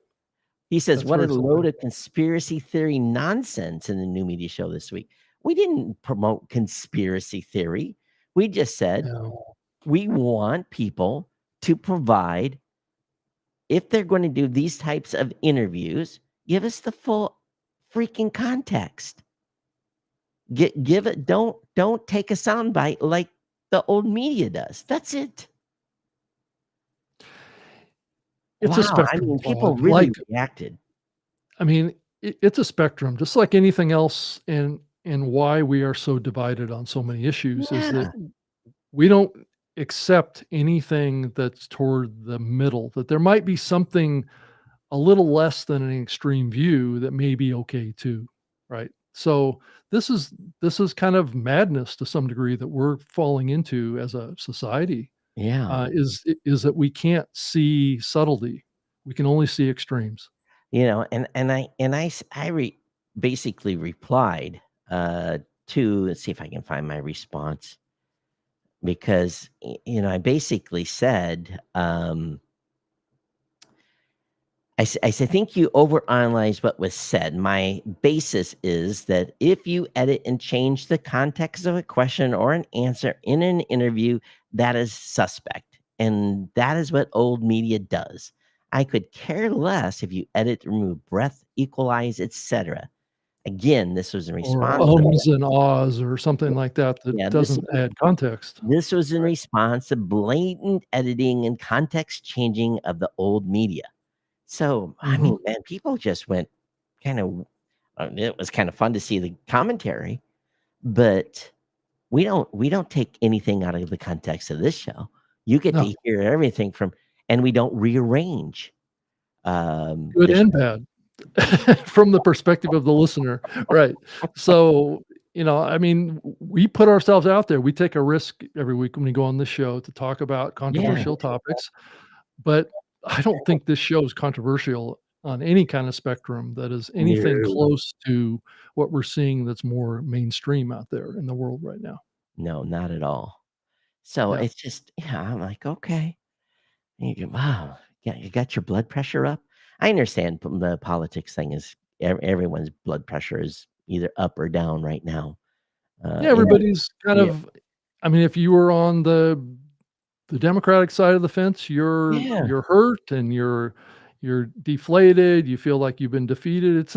Speaker 4: He says,
Speaker 2: that's
Speaker 4: what a
Speaker 2: very
Speaker 4: load
Speaker 2: subjective.
Speaker 4: of conspiracy theory nonsense in the new media show this week. We didn't promote conspiracy theory. We just said
Speaker 2: No.
Speaker 4: we want people to provide, if they're going to do these types of interviews, give us the full freaking context. Give it. Don't take a soundbite like the old media does. That's it.
Speaker 2: It's a
Speaker 4: Wow. I
Speaker 2: spectrum,
Speaker 4: mean, people
Speaker 2: Todd.
Speaker 4: really reacted.
Speaker 2: I mean, it's a spectrum, just like anything else, and why we are so divided on so many issues is that
Speaker 4: Yeah.
Speaker 2: we don't accept anything that's toward the middle, that there might be something a little less than an extreme view that may be okay too, right? So this is kind of madness to some degree that we're falling into as a society,
Speaker 4: Yeah.
Speaker 2: is that we can't see subtlety. We can only see extremes.
Speaker 4: And I basically replied to, let's see if I can find my response, because I basically said, I said, I think you overanalyze what was said. My basis is that if you edit and change the context of a question or an answer in an interview, that is suspect. And that is what old media does. I could care less if you edit, remove breath, equalize, etc. Again, this was in
Speaker 2: Or
Speaker 4: response to,
Speaker 2: ums and ahs or something like that that
Speaker 4: yeah,
Speaker 2: doesn't add context.
Speaker 4: this was in
Speaker 2: Right.
Speaker 4: response to blatant editing and context changing of the old media. So, I
Speaker 2: Mhm.
Speaker 4: mean, man, people just went kind of, it was kind of fun to see the commentary, but we don't take anything out of the context of this show. You get
Speaker 2: No,
Speaker 4: to hear everything from, and we don't rearrange
Speaker 2: good
Speaker 4: the show.
Speaker 2: and bad from the perspective of the listener, right. So, I mean, we put ourselves out there. We take a risk every week when we go on this show to talk about
Speaker 4: Yeah.
Speaker 2: controversial topics, but I don't think this show is controversial on any kind of spectrum that is anything
Speaker 4: No,
Speaker 2: close to what we're seeing that's more mainstream out there in the world right now.
Speaker 4: no, not at all. So
Speaker 2: Yeah.
Speaker 4: it's just, yeah, I'm like, okay. And you go, wow, yeah, you got your blood pressure up. I understand the politics thing is everyone's blood pressure is either up or down right now.
Speaker 2: Yeah,
Speaker 4: You know,
Speaker 2: everybody's kind
Speaker 4: yeah,
Speaker 2: of, I mean, if you were on the Democratic side of the fence,
Speaker 4: yeah.
Speaker 2: you're hurt and you're deflated, you feel like you've been defeated.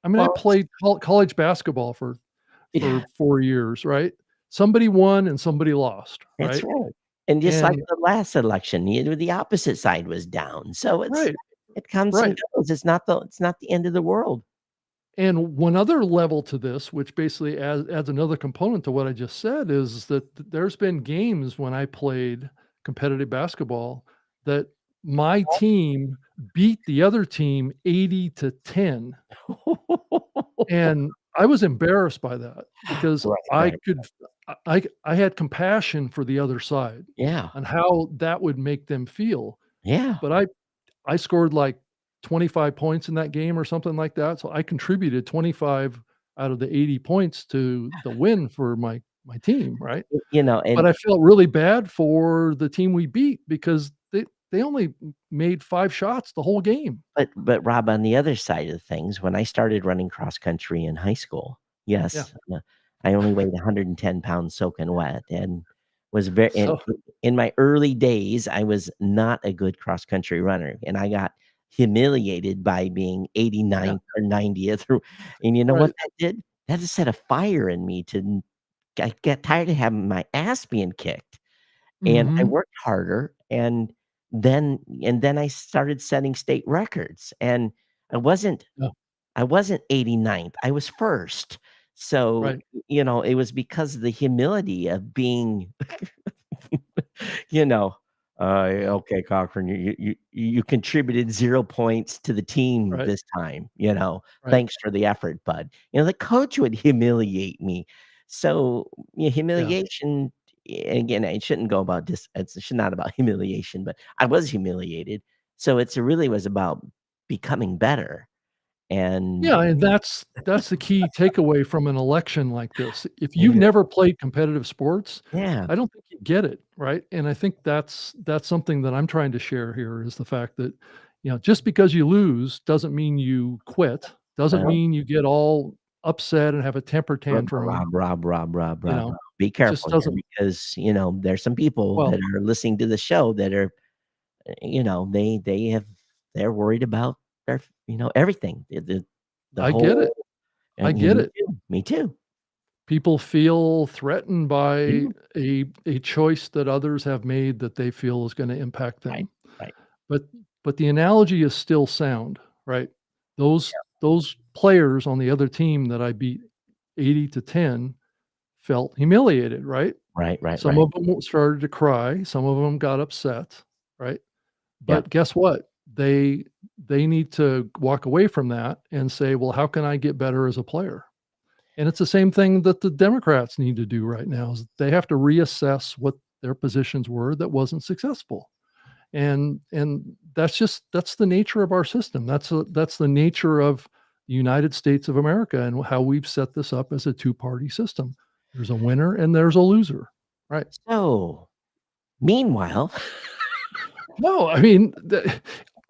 Speaker 2: I mean, I
Speaker 4: Well,
Speaker 2: played college basketball for
Speaker 4: yeah,
Speaker 2: 4 years, right? Somebody won and somebody lost,
Speaker 4: that's
Speaker 2: right?
Speaker 4: right. And just like
Speaker 2: And
Speaker 4: the last election, the opposite side was down. So
Speaker 2: right,
Speaker 4: it comes and
Speaker 2: right.
Speaker 4: goes. It's not the end of the world.
Speaker 2: And one other level to this, which basically adds another component to what I just said, is that there's been games when I played competitive basketball that my team beat the other team 80-10. And I was embarrassed by that because
Speaker 4: Right,
Speaker 2: I
Speaker 4: right.
Speaker 2: could I had compassion for the other side
Speaker 4: Yeah,
Speaker 2: and how that would make them feel.
Speaker 4: yeah.
Speaker 2: But I scored like 25 points in that game or something like that. So I contributed 25 out of the 80 points to the win for my team, right? But
Speaker 4: And
Speaker 2: I felt really bad for the team we beat because they only made 5 shots the whole game.
Speaker 4: but Rob, on the other side of things, when I started running cross country in high school,
Speaker 2: Yeah.
Speaker 4: yes, I only weighed 110 pounds soaking wet, and was very
Speaker 2: So
Speaker 4: in my early days, I was not a good cross country runner, and I got humiliated by being
Speaker 2: yeah,
Speaker 4: 89th or 90th, and you know what
Speaker 2: right.
Speaker 4: that did? That just set a fire in me to I get tired of having my ass being kicked. And I
Speaker 2: Mhm.
Speaker 4: worked harder, and then I started setting state records, and I wasn't
Speaker 2: Yeah,
Speaker 4: I wasn't 89th, I was 1st. So,
Speaker 2: right,
Speaker 4: it was because of the humility of being, you know, "Okay, Cochrane, you contributed 0 points to the team
Speaker 2: right,
Speaker 4: this time,
Speaker 2: right.
Speaker 4: thanks for the effort, bud." The coach would humiliate me. So,
Speaker 2: Yeah.
Speaker 4: humiliation, again, it shouldn't go about it should not about humiliation, but I was humiliated. So really was about becoming better, and
Speaker 2: Yeah, and that's the key takeaway from an election like this. If you've
Speaker 4: yeah,
Speaker 2: never played competitive sports,
Speaker 4: yeah,
Speaker 2: I don't think you get it, right? And I think that's something that I'm trying to share here is the fact that, just because you lose doesn't mean you quit, doesn't
Speaker 4: well,
Speaker 2: mean you get all upset and have a temper tantrum,
Speaker 4: Rob, be
Speaker 2: it just
Speaker 4: careful here
Speaker 2: doesn't
Speaker 4: because, there's some people
Speaker 2: well,
Speaker 4: that are listening to the show that are, they're worried about everything, the
Speaker 2: I get
Speaker 4: whole
Speaker 2: it. I get it.
Speaker 4: me too.
Speaker 2: People feel threatened by
Speaker 4: Yeah,
Speaker 2: a choice that others have made that they feel is gonna impact
Speaker 4: right,
Speaker 2: them.
Speaker 4: right.
Speaker 2: But the analogy is still sound, right? Those players on the other team that I beat 80 to 10 felt humiliated, right?
Speaker 4: Right, right,
Speaker 2: Some
Speaker 4: right.
Speaker 2: of them started to cry, some of them got upset, right?
Speaker 4: Yep.
Speaker 2: But guess what? They need to walk away from that and say, "Well, how can I get better as a player?" And it's the same thing that the Democrats need to do right now is they have to reassess what their positions were that wasn't successful. And that's the nature of our system. That's the nature of the United States of America and how we've set this up as a two-party system. There's a winner and there's a loser. Right.
Speaker 4: So, meanwhile
Speaker 2: No, I mean,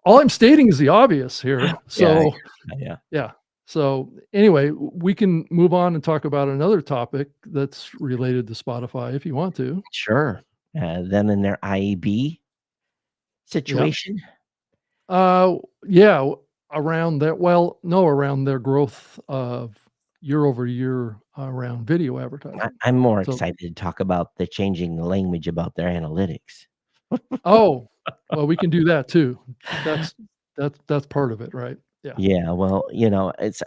Speaker 2: all I'm stating is the obvious here.
Speaker 4: yeah,
Speaker 2: So,
Speaker 4: yeah.
Speaker 2: yeah. So, anyway, we can move on and talk about another topic that's related to Spotify if you want to.
Speaker 4: Sure. Them and their IAB
Speaker 2: Yep.
Speaker 4: situation?
Speaker 2: Uh, yeah, around that well, no, around their growth of year over year around video advertising.
Speaker 4: I'm more
Speaker 2: So
Speaker 4: excited to talk about the changing the language about their analytics.
Speaker 2: oh, well, we can do that too. That's that's part of it, right? Yeah.
Speaker 4: Yeah, well, it's,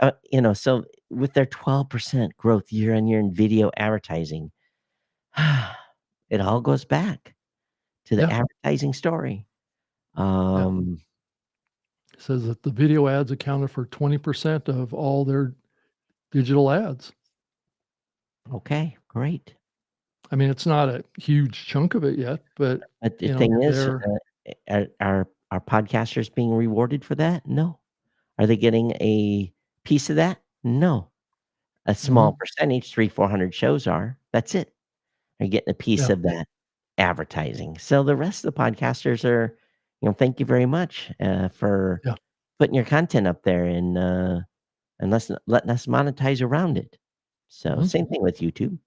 Speaker 4: so with their 12% growth year on year in video advertising, it all goes back to the
Speaker 2: Yeah.
Speaker 4: advertising story.
Speaker 2: Yeah.
Speaker 4: Um,
Speaker 2: It says that the video ads accounted for 20% of all their digital ads.
Speaker 4: okay, great.
Speaker 2: I mean, it's not a huge chunk of it yet, but
Speaker 4: But the thing is,
Speaker 2: they're
Speaker 4: are podcasters being rewarded for that? No. Are they getting a piece of that? No. A small
Speaker 2: mhm,
Speaker 4: percentage, 400 shows are. That's it. Are getting a piece
Speaker 2: yeah,
Speaker 4: of that advertising. So the rest of the podcasters are, thank you very much for
Speaker 2: yeah,
Speaker 4: putting your content up there and letting us monetize around it. So
Speaker 2: mhm,
Speaker 4: same thing with YouTube.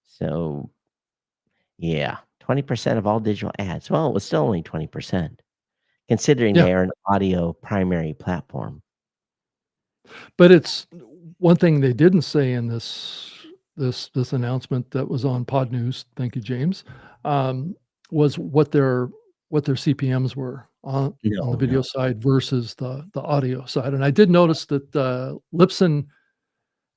Speaker 4: So yeah, 20% of all digital ads. Well, it was still only 20%, considering
Speaker 2: yeah.
Speaker 4: they are an audio primary platform.
Speaker 2: But it's one thing they didn't say in this announcement that was on Pod News, thank you, James, um, was what their CPMs were on the
Speaker 4: No,
Speaker 2: video
Speaker 4: no.
Speaker 2: side versus the audio side. And I did notice that Libsyn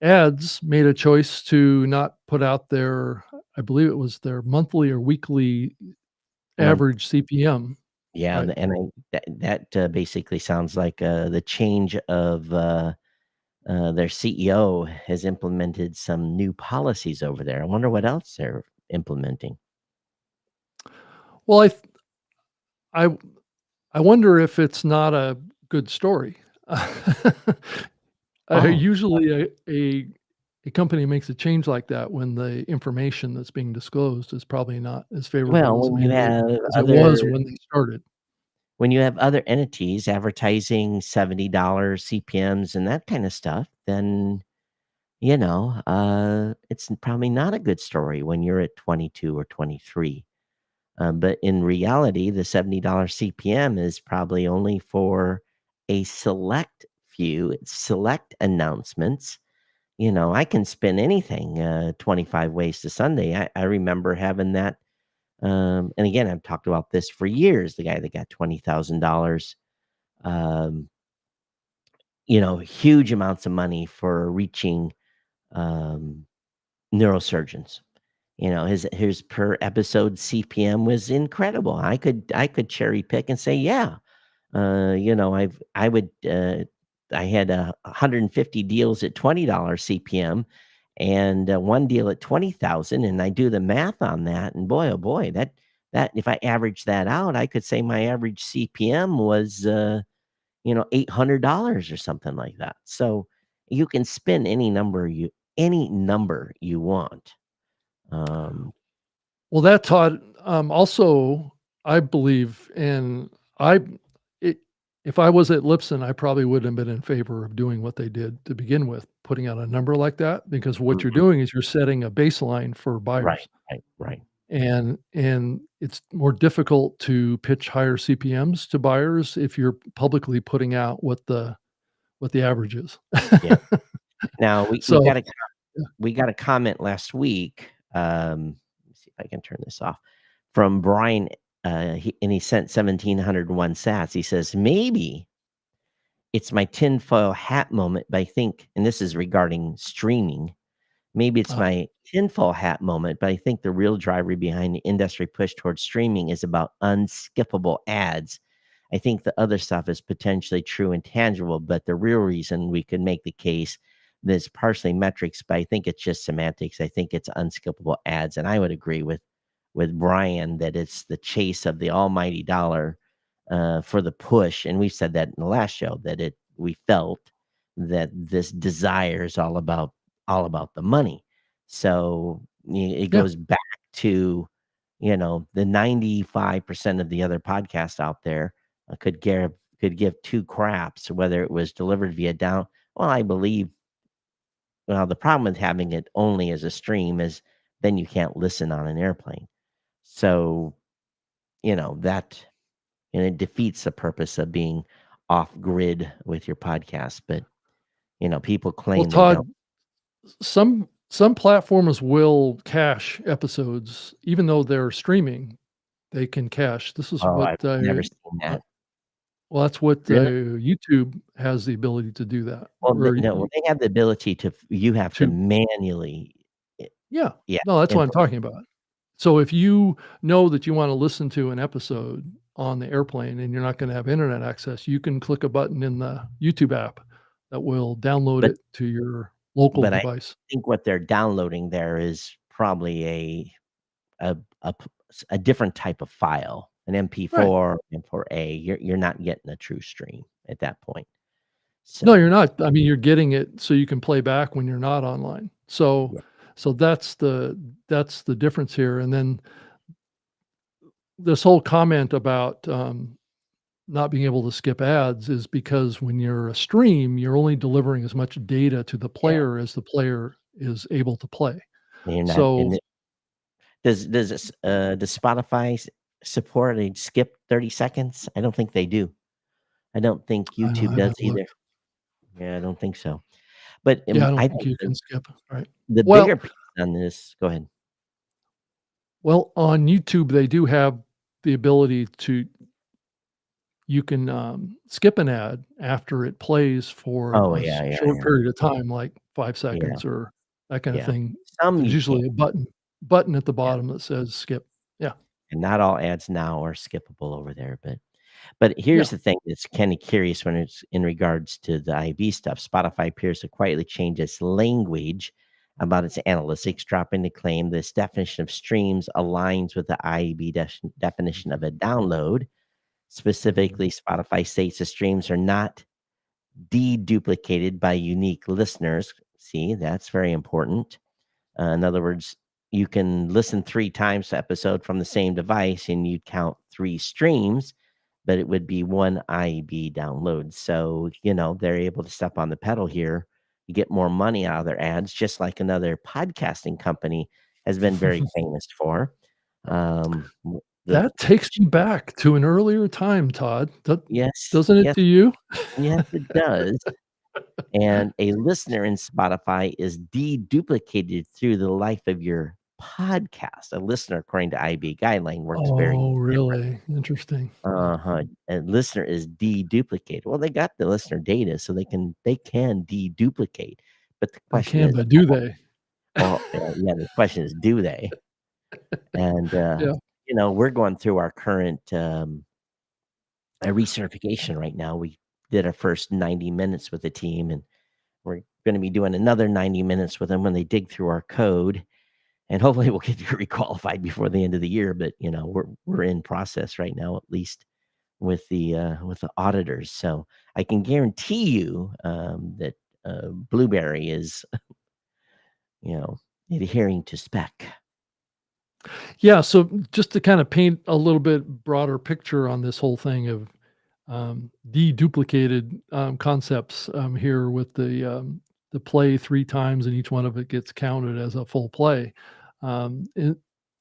Speaker 2: Ads made a choice to not put out their I believe it was their monthly or weekly
Speaker 4: Month.
Speaker 2: average CPM,
Speaker 4: Yeah,
Speaker 2: right?
Speaker 4: and that basically sounds like the change of their CEO has implemented some new policies over there. I wonder what else they're implementing.
Speaker 2: Well, I I wonder if it's not a good story.
Speaker 4: Oh,
Speaker 2: Usually a company makes a change like that when the information that's being disclosed is probably not as favorable
Speaker 4: well,
Speaker 2: as it was when they started.
Speaker 4: when you have other entities advertising $70 CPMs and that kind of stuff, then, it's probably not a good story when you're at 22 or 23. But in reality, the $70 CPM is probably only for a select few, select announcements. I can spin anything 25 ways to Sunday. I remember having that. And again, I've talked about this for years. The guy that got $20,000, um, huge amounts of money for reaching um, neurosurgeons. His per episode CPM was incredible. I could cherry pick and say, yeah, I had 150 deals at $20 CPM and one deal at 20,000, and I do the math on that, and boy, oh boy, that if I average that out, I could say my average CPM was $800 or something like that. So you can spin any number you want. Um,
Speaker 2: Well, that Todd, also, I believe, and I, it, if I was at Lipson, I probably wouldn't have been in favor of doing what they did to begin with, putting out a number like that, because what you're
Speaker 4: mhm,
Speaker 2: doing is you're setting a baseline for
Speaker 4: right,
Speaker 2: buyers,
Speaker 4: right, right.
Speaker 2: and it's more difficult to pitch higher CPMs to buyers if you're publicly putting out what the average is.
Speaker 4: Yeah. Now we
Speaker 2: So,
Speaker 4: got a we got a comment last week. Let me see if I can turn this off from Brian. He sent 1,701 sats. He says maybe it's my tinfoil hat moment, but I think, and this is regarding streaming. Maybe it's
Speaker 2: uh,
Speaker 4: my tinfoil hat moment, but I think the real driver behind the industry push towards streaming is about unskippable ads. I think the other stuff is potentially true and tangible, but the real reason we could make the case that it's partially metrics, but I think it's just semantics. I think it's unskippable ads, and I would agree with Brian that it's the chase of the almighty dollar for the push. And we said that in the last show that we felt that this desire is all about the money. So it
Speaker 2: yeah.
Speaker 4: goes back to the 95% of the other podcasts out there could give two craps whether it was delivered via down. Well, I believe. Well, the problem with having it only as a stream is then you can't listen on an airplane. So that and it defeats the purpose of being off grid with your podcast. But people
Speaker 2: Well,
Speaker 4: claim they don't.
Speaker 2: Todd, some platforms will cache episodes even though they're streaming. They can cache. This is
Speaker 4: Oh,
Speaker 2: what,
Speaker 4: I've never seen
Speaker 2: uh
Speaker 4: that.
Speaker 2: well, that's what,
Speaker 4: Really?
Speaker 2: YouTube has the ability to do that,
Speaker 4: Well,
Speaker 2: where
Speaker 4: no. Well, they have the ability to. You have to
Speaker 2: to
Speaker 4: manually. i-
Speaker 2: yeah.
Speaker 4: Yeah.
Speaker 2: No, that's what I'm
Speaker 4: Input.
Speaker 2: talking about. So if you know that you wanna listen to an episode on the airplane and you're not gonna have internet access, you can click a button in the YouTube app that will download
Speaker 4: But
Speaker 2: it to your local
Speaker 4: but I
Speaker 2: device.
Speaker 4: think what they're downloading there is probably a different type of file, an
Speaker 2: Right.
Speaker 4: MP4, M4A. You're not getting a true stream at that point.
Speaker 2: No, you're
Speaker 4: So
Speaker 2: not. I mean, you're getting it so you can play back when you're not online. So
Speaker 4: yeah,
Speaker 2: so that's the difference here, and then this whole comment about, not being able to skip ads is because when you're a stream, you're only delivering as much data to the
Speaker 4: yeah.
Speaker 2: player as the player is able to play.
Speaker 4: And you're not.
Speaker 2: So,
Speaker 4: And does Spotify support a skip 30 seconds? I don't think they do. I don't think
Speaker 2: I don't know, I
Speaker 4: YouTube does
Speaker 2: haven't
Speaker 4: either.
Speaker 2: looked.
Speaker 4: Yeah, I don't think so. But
Speaker 2: Yeah, I don't
Speaker 4: I
Speaker 2: think
Speaker 4: think
Speaker 2: you can skip, right.
Speaker 4: the bigger
Speaker 2: Well
Speaker 4: piece on this. Go ahead.
Speaker 2: well, on YouTube, they do have the ability to you can, skip an ad after it plays for
Speaker 4: Oh
Speaker 2: a
Speaker 4: yeah, yeah,
Speaker 2: short
Speaker 4: yeah,
Speaker 2: period of time, like 5
Speaker 4: yeah,
Speaker 2: seconds or that kind of
Speaker 4: yeah.
Speaker 2: thing.
Speaker 4: Some
Speaker 2: There's
Speaker 4: you can.
Speaker 2: usually a button at the
Speaker 4: Yeah,
Speaker 2: bottom that says skip. Yeah,
Speaker 4: and not all ads now are skippable over there. But here's
Speaker 2: yeah.
Speaker 4: the thing that's kind of curious when it's in regards to the IB stuff. Spotify appears to quietly change its language about its analytics, dropping the claim this definition of streams aligns with the IEB definition of a download. Specifically, Spotify states the streams are not deduplicated by unique listeners. See, that's very important. In other words, you can listen 3 times to episode from the same device and you'd count 3 streams, but it would be 1 IB download. So, they're able to step on the pedal here. You get more money out of their ads, just like another podcasting company has been very famous for. The
Speaker 2: That takes me back to an earlier time, Todd.
Speaker 4: Yes,
Speaker 2: Doesn't it
Speaker 4: yes,
Speaker 2: to you?
Speaker 4: yes, it does. And a listener in Spotify is deduplicated through the life of your podcast. A listener, according to IB guideline, works very
Speaker 2: Oh,
Speaker 4: different.
Speaker 2: really? Interesting.
Speaker 4: Uh-huh. A listener is deduplicated. Well, they got the listener data, so they can deduplicate. But the
Speaker 2: They
Speaker 4: question
Speaker 2: can,
Speaker 4: is,
Speaker 2: but do they?
Speaker 4: yeah, the question is, do they? And
Speaker 2: Yeah.
Speaker 4: we're going through our current recertification right now. We did our first 90 minutes with the team, and we're going to be doing another 90 minutes with them when they dig through our code, and hopefully we'll get requalified before the end of the year. But we're in process right now, at least with the auditors. So I can guarantee you that Blueberry is you know adhering to spec.
Speaker 2: Yeah, so just to kind of paint a little bit broader picture on this whole thing of deduplicated concepts here with the play 3 times and each one of it gets counted as a full play. In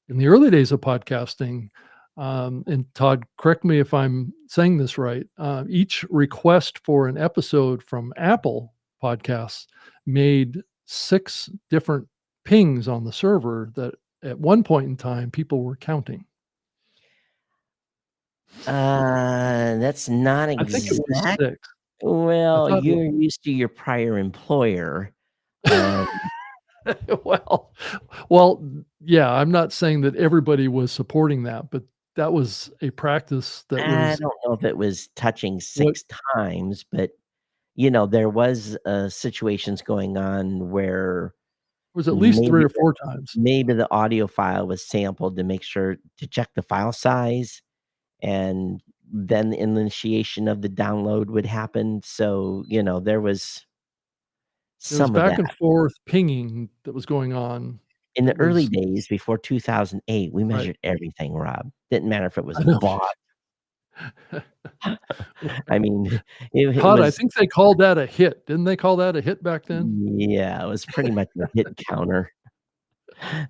Speaker 2: the early days of podcasting, and Todd, correct me if I'm saying this right, each request for an episode from Apple Podcasts made 6 different pings on the server that at one point in time people were counting.
Speaker 4: That's not
Speaker 2: I think it was
Speaker 4: exact.
Speaker 2: 6. I
Speaker 4: Well,
Speaker 2: thought
Speaker 4: you're used to your prior employer. Um,
Speaker 2: well well, yeah, I'm not saying that everybody was supporting that, but that was a practice that
Speaker 4: I
Speaker 2: was
Speaker 4: don't know if it was touching
Speaker 2: what
Speaker 4: 6 times, but there was situations going on where
Speaker 2: was at least 3
Speaker 4: maybe
Speaker 2: or
Speaker 4: the
Speaker 2: 4 times.
Speaker 4: maybe the audio file was sampled to make sure to check the file size, and then the initiation of the download would happen. So, there was
Speaker 2: There was
Speaker 4: some of
Speaker 2: back
Speaker 4: that.
Speaker 2: and forth pinging that was going on.
Speaker 4: In the
Speaker 2: It
Speaker 4: early
Speaker 2: was
Speaker 4: days before 2008, we
Speaker 2: right.
Speaker 4: measured everything, Rob. Didn't matter if it was
Speaker 2: I
Speaker 4: a
Speaker 2: know.
Speaker 4: bot. I mean, it
Speaker 2: Todd, I
Speaker 4: was
Speaker 2: think they called that a hit. Didn't they call that a hit back then?
Speaker 4: yeah, it was pretty much a hit counter.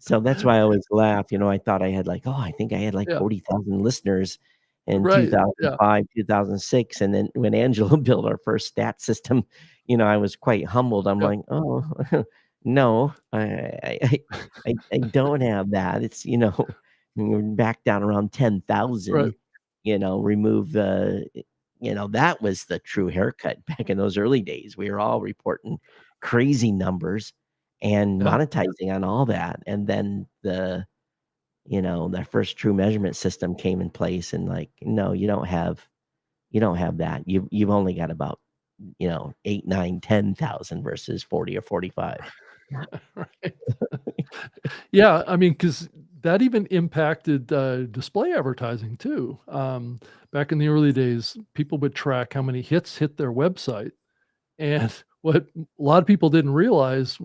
Speaker 4: So that's why I always laugh. I thought I had I think I had like
Speaker 2: Yeah,
Speaker 4: 40,000 listeners in
Speaker 2: right. Yeah,
Speaker 4: 2005, 2006. And then when Angela built our first stat system, I was quite humbled. I'm
Speaker 2: yeah,
Speaker 4: like, oh, no, I don't have that. It's, we're back down around
Speaker 2: right.
Speaker 4: 10,000, remove that was the true haircut back in those early days. We were all reporting crazy numbers and
Speaker 2: Yeah.
Speaker 4: monetizing on all that. And then that first true measurement system came in place, and like, no, you don't have that. You've only got about, 8, 9, 10,000 versus 40 or 45.
Speaker 2: Right. Yeah, I mean, because that even impacted, display advertising too. Back in the early days, people would track how many hits hit their website, and what a lot of people didn't realize,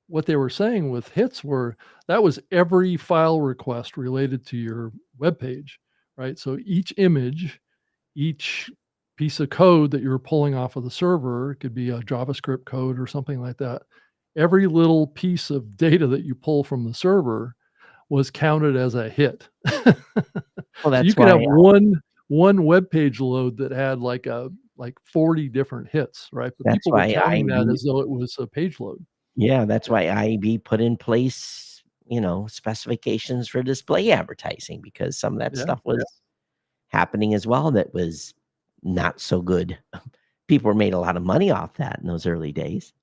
Speaker 2: what they were saying with hits were that was every file request related to your web page, right? So each image, each piece of code that you were pulling off of the server, it could be a JavaScript code or something like that. Every little piece of data that you pull from the server was counted as a hit.
Speaker 4: Well,
Speaker 2: So you
Speaker 4: that's
Speaker 2: could have
Speaker 4: why
Speaker 2: one web page load that had like 40 different hits, right? But
Speaker 4: that's
Speaker 2: people were
Speaker 4: why
Speaker 2: counting that
Speaker 4: IB
Speaker 2: as though it was a page load.
Speaker 4: yeah, that's
Speaker 2: Yeah,
Speaker 4: why IB put in place, specifications for display advertising, because some of that
Speaker 2: yeah,
Speaker 4: stuff was happening as well that was not so good. People made a lot of money off that in those early days.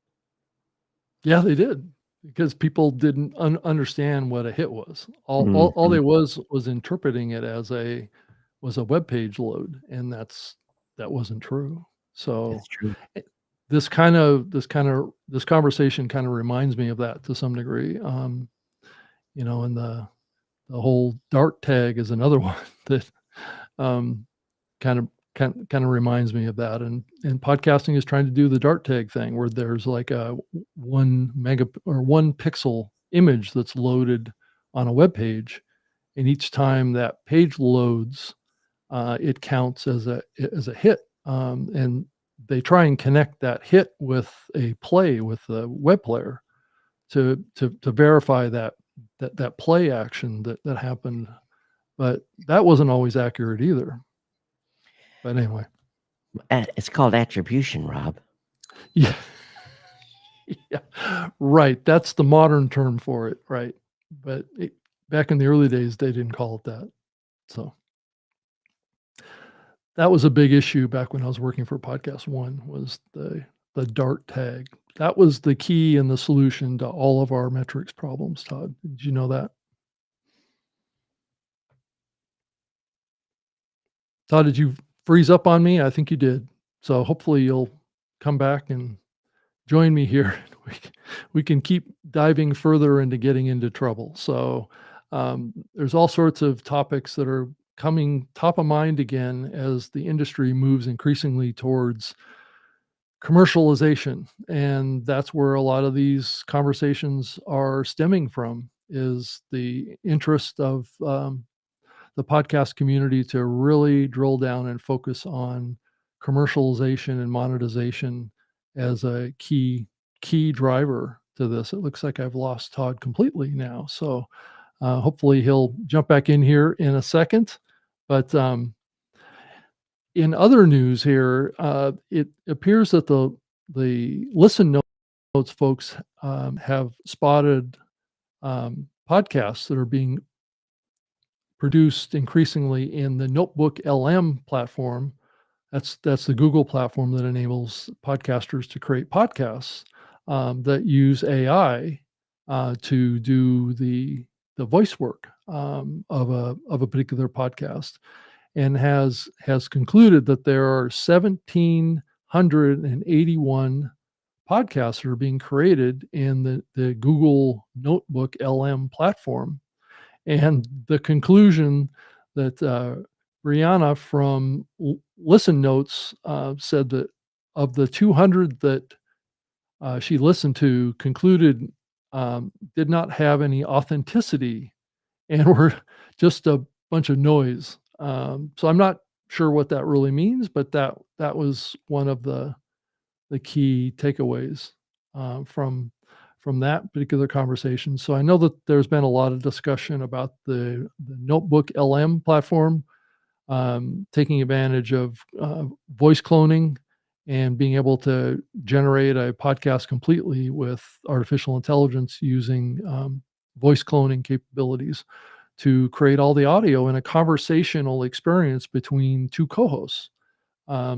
Speaker 2: yeah, they did because people didn't understand what a hit was. All
Speaker 4: Mhm.
Speaker 2: they was interpreting it as was a web page load, and that wasn't true. So
Speaker 4: That's true.
Speaker 2: eh, this conversation kind of reminds me of that to some degree. And the whole dart tag is another one that um, kind of reminds me of that. And podcasting is trying to do the dart tag thing, where there's like a 1 pixel image that's loaded on a web page, and each time that page loads, it counts as a hit. And they try and connect that hit with a play with the web player to verify that play action that happened. But that wasn't always accurate either. But anyway,
Speaker 4: It's called attribution, Rob.
Speaker 2: yeah, yeah, right. That's the modern term for it, right? But back in the early days, they didn't call it that. So that was a big issue back when I was working for Podcast One, was the dart tag. That was the key and the solution to all of our metrics problems, Todd. Did you know that? Todd, did you freeze up on me? I think you did. So hopefully you'll come back and join me here. We can keep diving further into getting into trouble. So there's all sorts of topics that are coming top of mind again as the industry moves increasingly towards commercialization. And that's where a lot of these conversations are stemming from, is the interest of the podcast community to really drill down and focus on commercialization and monetization as a key driver to this. It looks like I've lost Todd completely now. So hopefully he'll jump back in here in a second. But in other news here, it appears that the ListenNotes folks have spotted podcasts that are being produced increasingly in the Notebook LM platform. That's the Google platform that enables podcasters to create podcasts that use AI to do the voice work of a particular podcast, and has concluded that there are 1,781 podcasts that are being created in the Google Notebook LM platform. And the conclusion that Brianna from ListenNotes said that of the 200 that she listened to, concluded did not have any authenticity and were just a bunch of noise. So I'm not sure what that really means, but that was one of the key takeaways from that particular conversation. So I know that there's been a lot of discussion about the Notebook LM platform taking advantage of voice cloning and being able to generate a podcast completely with artificial intelligence using voice cloning capabilities to create all the audio in a conversational experience between two co-hosts.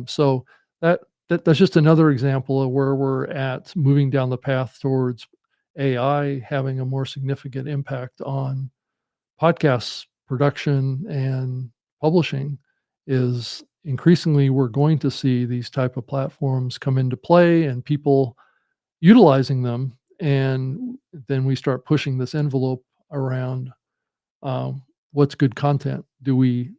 Speaker 2: So that's just another example of where we're at, moving down the path towards AI having a more significant impact on podcast production and publishing. Is increasingly we're going to see these type of platforms come into play and people utilizing them, and then we start pushing this envelope around what's good content. Do we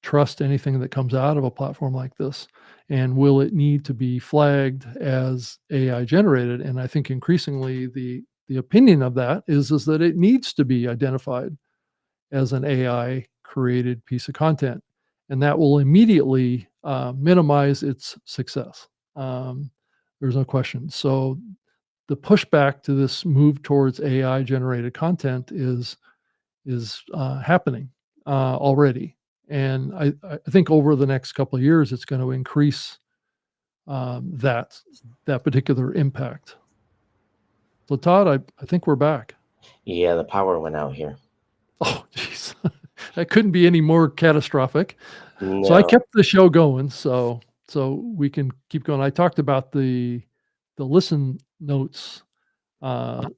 Speaker 2: trust anything that comes out of a platform like this? And will it need to be flagged as AI generated? And I think increasingly the opinion of that is that it needs to be identified as an AI created piece of content. And that will immediately minimize its success. There's no question. So the pushback to this move towards AI generated content is happening already. And I think over the next couple of years, it's going to increase that particular impact. So Todd, I think we're back.
Speaker 4: Yeah, the power went out here.
Speaker 2: Oh, jeez. That couldn't be any more catastrophic.
Speaker 4: No.
Speaker 2: So I kept the show going so we can keep going. I talked about the ListenNotes, kind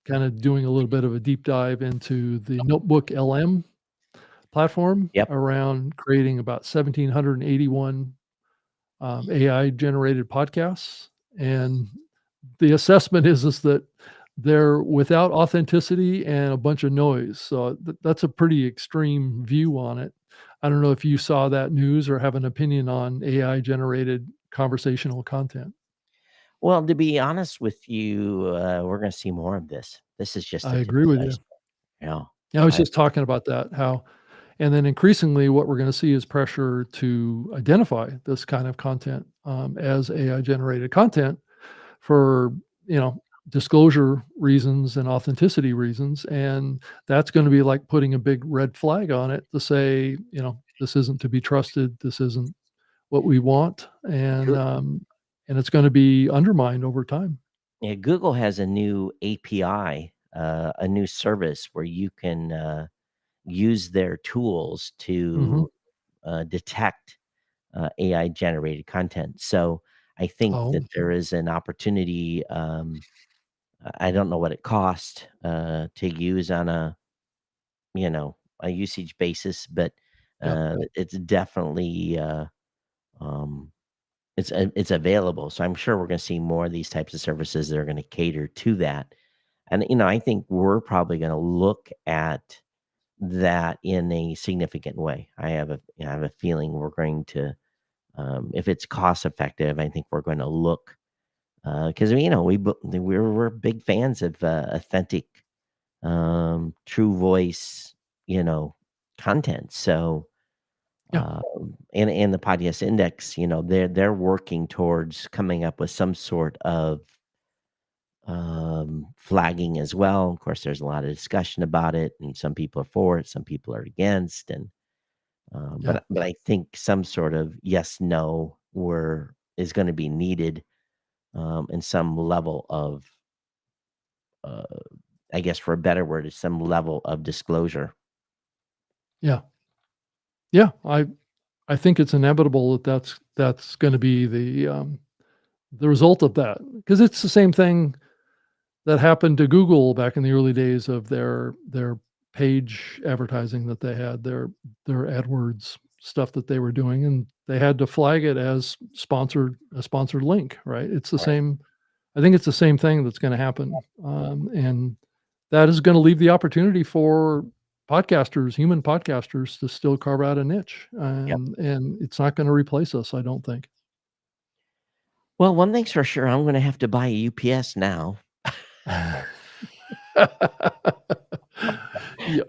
Speaker 2: of doing a little bit of a deep dive into the Notebook LM platform.
Speaker 4: Yep.
Speaker 2: Around creating about 1,781 AI generated podcasts. And the assessment is that they're without authenticity and a bunch of noise. So that's a pretty extreme view on it. I don't know if you saw that news or have an opinion on AI generated conversational content.
Speaker 4: Well, to be honest with you, we're going to see more of this. This is just
Speaker 2: I
Speaker 4: the tip
Speaker 2: agree
Speaker 4: of
Speaker 2: with
Speaker 4: the
Speaker 2: you.
Speaker 4: iceberg. Yeah,
Speaker 2: Yeah, I was
Speaker 4: I
Speaker 2: just talking about that, how and then increasingly what we're gonna see is pressure to identify this kind of content, as AI generated content for, you know, disclosure reasons and authenticity reasons, and that's gonna be like putting a big red flag on it to say, "This isn't to be trusted, this isn't what we want," and it's gonna be undermined over time.
Speaker 4: Yeah, Google has a new API, a new service where you can use their tools
Speaker 2: Mhm.
Speaker 4: to detect AI generated content. So I think that
Speaker 2: Oh,
Speaker 4: there is an opportunity. I don't know what it costs to use on a usage basis, but
Speaker 2: yep,
Speaker 4: it's definitely um, it's available. So I'm sure we're going to see more of these types of services that are going to cater to that. And I think we're probably going to look at that in a significant way. I have a feeling we're going to, if it's cost effective, I think we're going to look because we're big fans of authentic, true voice, you know, content. So
Speaker 2: yeah,
Speaker 4: and the podcast index, they're working towards coming up with some sort of flagging as well. Of course, there's a lot of discussion about it, and some people are for it, some people are against, and
Speaker 2: yeah,
Speaker 4: but I think some sort of yes no were is going to be needed, in some level of uh, I guess for a better word, is some level of disclosure.
Speaker 2: yeah, yeah, I think it's inevitable that that's gonna be the result of that, because it's the same thing that happened to Google back in the early days of their page advertising that they had, their AdWords stuff that they were doing, and they had to flag it as a sponsored link, right? It's the
Speaker 4: Right.
Speaker 2: same I think it's the same thing that's gonna happen, and that is gonna leave the opportunity for human podcasters to still carve out a niche,
Speaker 4: Yep.
Speaker 2: and it's not gonna replace us, I don't think.
Speaker 4: Well, one thing's for sure, I'm going to have to buy a UPS now.
Speaker 2: Yeah,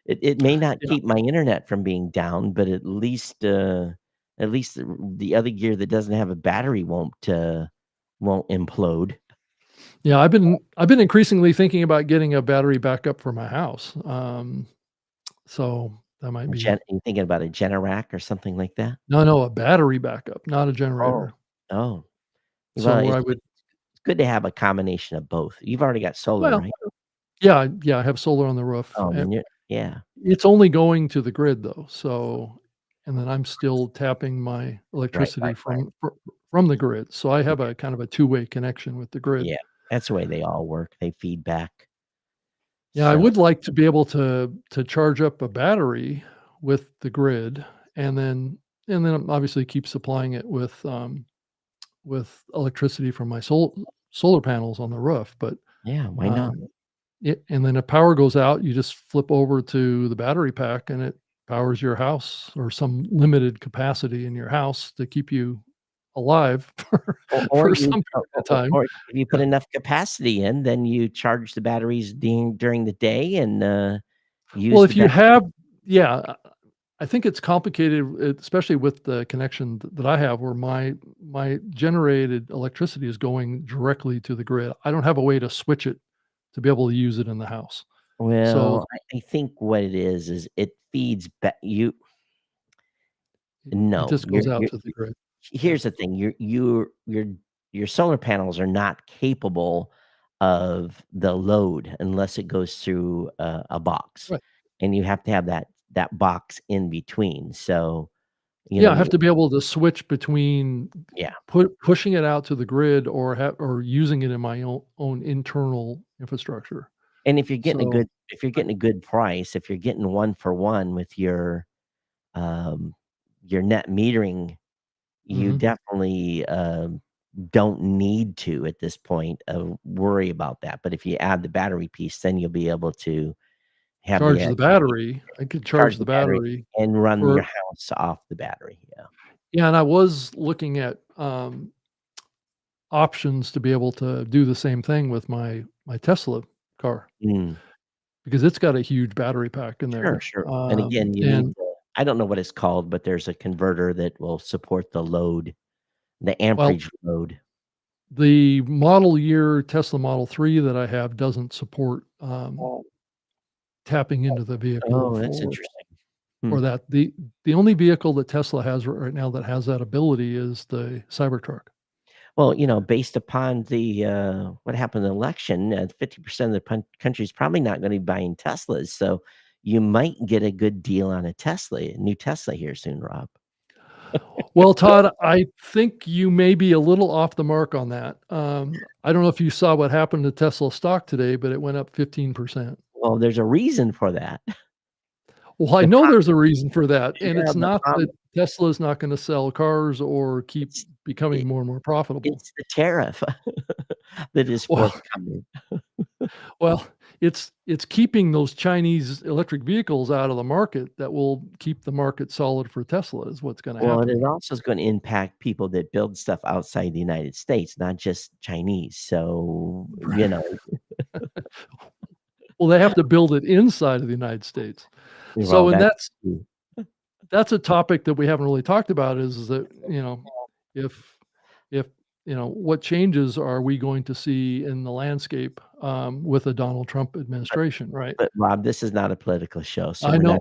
Speaker 4: It may not
Speaker 2: yeah.
Speaker 4: keep my internet from being down, but at least the other gear that doesn't have a battery won't implode.
Speaker 2: Yeah, I've been increasingly thinking about getting a battery backup for my house, so that might be
Speaker 4: You thinking about a Generac or something like that?
Speaker 2: no, a battery backup, not a
Speaker 4: Oh,
Speaker 2: generator.
Speaker 4: oh. Well,
Speaker 2: So I
Speaker 4: it's
Speaker 2: would
Speaker 4: good to have a combination of both. You've already got solar,
Speaker 2: well,
Speaker 4: right?
Speaker 2: yeah, I have solar on the roof,
Speaker 4: Oh,
Speaker 2: and
Speaker 4: then you're yeah,
Speaker 2: it's only going to the grid though, so and then I'm still tapping my
Speaker 4: right,
Speaker 2: electricity
Speaker 4: right, right.
Speaker 2: from the grid, so I have
Speaker 4: Okay,
Speaker 2: a kind of a two-way connection with the grid.
Speaker 4: yeah. That's the way they all work. They feed back.
Speaker 2: Yeah, I
Speaker 4: So,
Speaker 2: would like to be able to charge up a battery with the grid and then obviously keep supplying it with electricity from my solar panels on the roof, but,
Speaker 4: yeah, why not?
Speaker 2: um, and then if power goes out, you just flip over to the battery pack and it powers your house or some limited capacity in your house to keep you alive for
Speaker 4: Or
Speaker 2: for
Speaker 4: you
Speaker 2: some period of time.
Speaker 4: or if you put enough capacity in, then you charge the batteries during the day and,
Speaker 2: Well,
Speaker 4: use the
Speaker 2: if you
Speaker 4: back.
Speaker 2: have yeah, I think it's complicated, especially with the connection that I have where my generated electricity is going directly to the grid. I don't have a way to switch it to be able to use it in the house. So
Speaker 4: Well, I think what it is it feeds back you
Speaker 2: it
Speaker 4: no,
Speaker 2: just goes out to the grid. Yeah.
Speaker 4: here's the thing, your solar panels are not capable of the load unless it goes through a box,
Speaker 2: Right.
Speaker 4: and you have to have that box in between, so, you
Speaker 2: Yeah, I have
Speaker 4: know
Speaker 2: to be able to switch between
Speaker 4: yeah,
Speaker 2: pushing it out to the grid or using it in my own internal infrastructure.
Speaker 4: and
Speaker 2: So
Speaker 4: if you're getting a good price, if you're getting one for one with um, your net metering, you
Speaker 2: mhm.
Speaker 4: definitely, don't need to at this point, worry about that, but if you add the battery piece, then you'll be able to have
Speaker 2: charge
Speaker 4: the
Speaker 2: the battery. I could
Speaker 4: charge
Speaker 2: charge
Speaker 4: the
Speaker 2: the
Speaker 4: battery
Speaker 2: battery
Speaker 4: and run your
Speaker 2: for
Speaker 4: house off the battery. Yeah.
Speaker 2: yeah, and I was looking at, options to be able to do the same thing with my Tesla car
Speaker 4: Mm,
Speaker 2: because it's got a huge battery pack in
Speaker 4: sure,
Speaker 2: there,
Speaker 4: sure. And again, you need
Speaker 2: and
Speaker 4: I don't know what it's called, but there's a converter that will support the load, the
Speaker 2: well,
Speaker 4: amperage load.
Speaker 2: the model year Tesla Model 3 that I have doesn't support, tapping into the vehicle
Speaker 4: Oh, that's interesting. Hmm.
Speaker 2: for that. The only vehicle that Tesla has right now that has that ability is the Cybertruck.
Speaker 4: Well, based upon the what happened in the election, 50% of the country's probably not going to be buying Teslas. So you might get a good deal on a new Tesla here soon, Rob.
Speaker 2: Well, Todd, I think you may be a little off the mark on that. I don't know if you saw what happened to Tesla stock today, but it went up 15%.
Speaker 4: Well, there's a reason for that.
Speaker 2: Well, I
Speaker 4: The
Speaker 2: know
Speaker 4: pro-
Speaker 2: there's a reason for that, and
Speaker 4: yeah,
Speaker 2: it's
Speaker 4: the
Speaker 2: not that
Speaker 4: problem
Speaker 2: Tesla is not gonna sell cars or keep
Speaker 4: it's
Speaker 2: becoming
Speaker 4: it,
Speaker 2: more and more profitable.
Speaker 4: it's the tariff that is
Speaker 2: Well
Speaker 4: forthcoming.
Speaker 2: well, it's keeping those Chinese electric vehicles out of the market that will keep the market solid for Tesla is what's gonna
Speaker 4: Well, and
Speaker 2: happen.
Speaker 4: it also is going to impact people that build stuff outside the United States, not just Chinese. So,
Speaker 2: Well, they have to build it inside of the United States.
Speaker 4: well,
Speaker 2: So, and
Speaker 4: that's
Speaker 2: that's a topic that we haven't really talked about is that, if if, what changes are we going to see in the landscape, with the Donald Trump administration, right?
Speaker 4: but Rob, this is not a political show, so
Speaker 2: I know.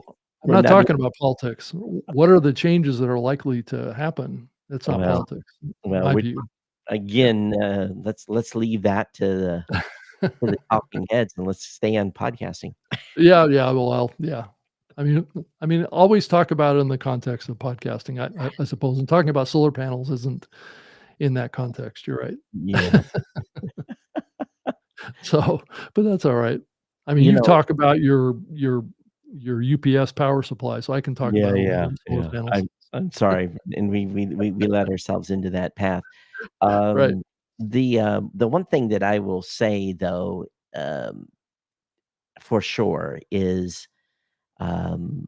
Speaker 2: I'm
Speaker 4: we're
Speaker 2: not
Speaker 4: not
Speaker 2: talking about politics. What are the changes that are likely to happen? It's not
Speaker 4: well,
Speaker 2: politics, in
Speaker 4: well,
Speaker 2: my
Speaker 4: we
Speaker 2: view. Yeah.
Speaker 4: again, let's leave that to the talking heads and let's stay on podcasting.
Speaker 2: Yeah, yeah, well, yeah. I mean, always talk about it in the context of podcasting, I suppose, and talking about solar panels isn't in that context, you're right.
Speaker 4: Yeah.
Speaker 2: So, but that's alright. I mean,
Speaker 4: You
Speaker 2: you
Speaker 4: know
Speaker 2: talk about your UPS power supply, so I can talk
Speaker 4: Yeah,
Speaker 2: about
Speaker 4: yeah,
Speaker 2: aluminum solar
Speaker 4: yeah.
Speaker 2: panels.
Speaker 4: I'm sorry, and we let ourselves into that path.
Speaker 2: Right.
Speaker 4: Um, the one thing that I will say though, um, for sure is, um,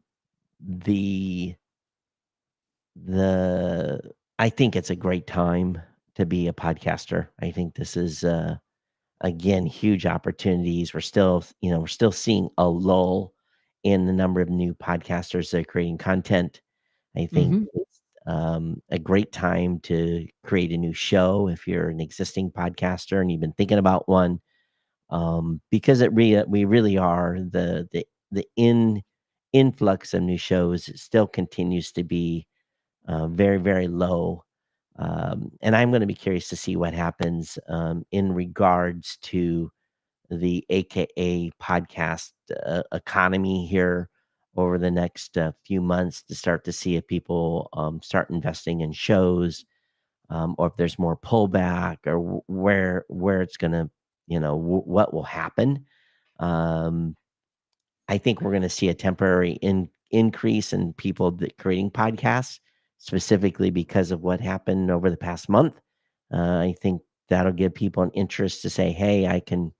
Speaker 4: the the I think it's a great time to be a podcaster. I think this is, again, huge opportunities. We're still seeing a lull in the number of new podcasters that are creating content. I think
Speaker 2: Mhm.
Speaker 4: it's a great time to create a new show if you're an existing podcaster and you've been thinking about one, because we really are the influx of new shows still continues to be very, very low. And I'm going to be curious to see what happens in regards to the AKA podcast economy here over the next few months to start to see if people start investing in shows, or if there's more pullback or where it's going to, what will happen. Um, I think we're going to see a temporary increase in people that creating podcasts, specifically because of what happened over the past month. I think that'll give people an interest to say, "Hey, I can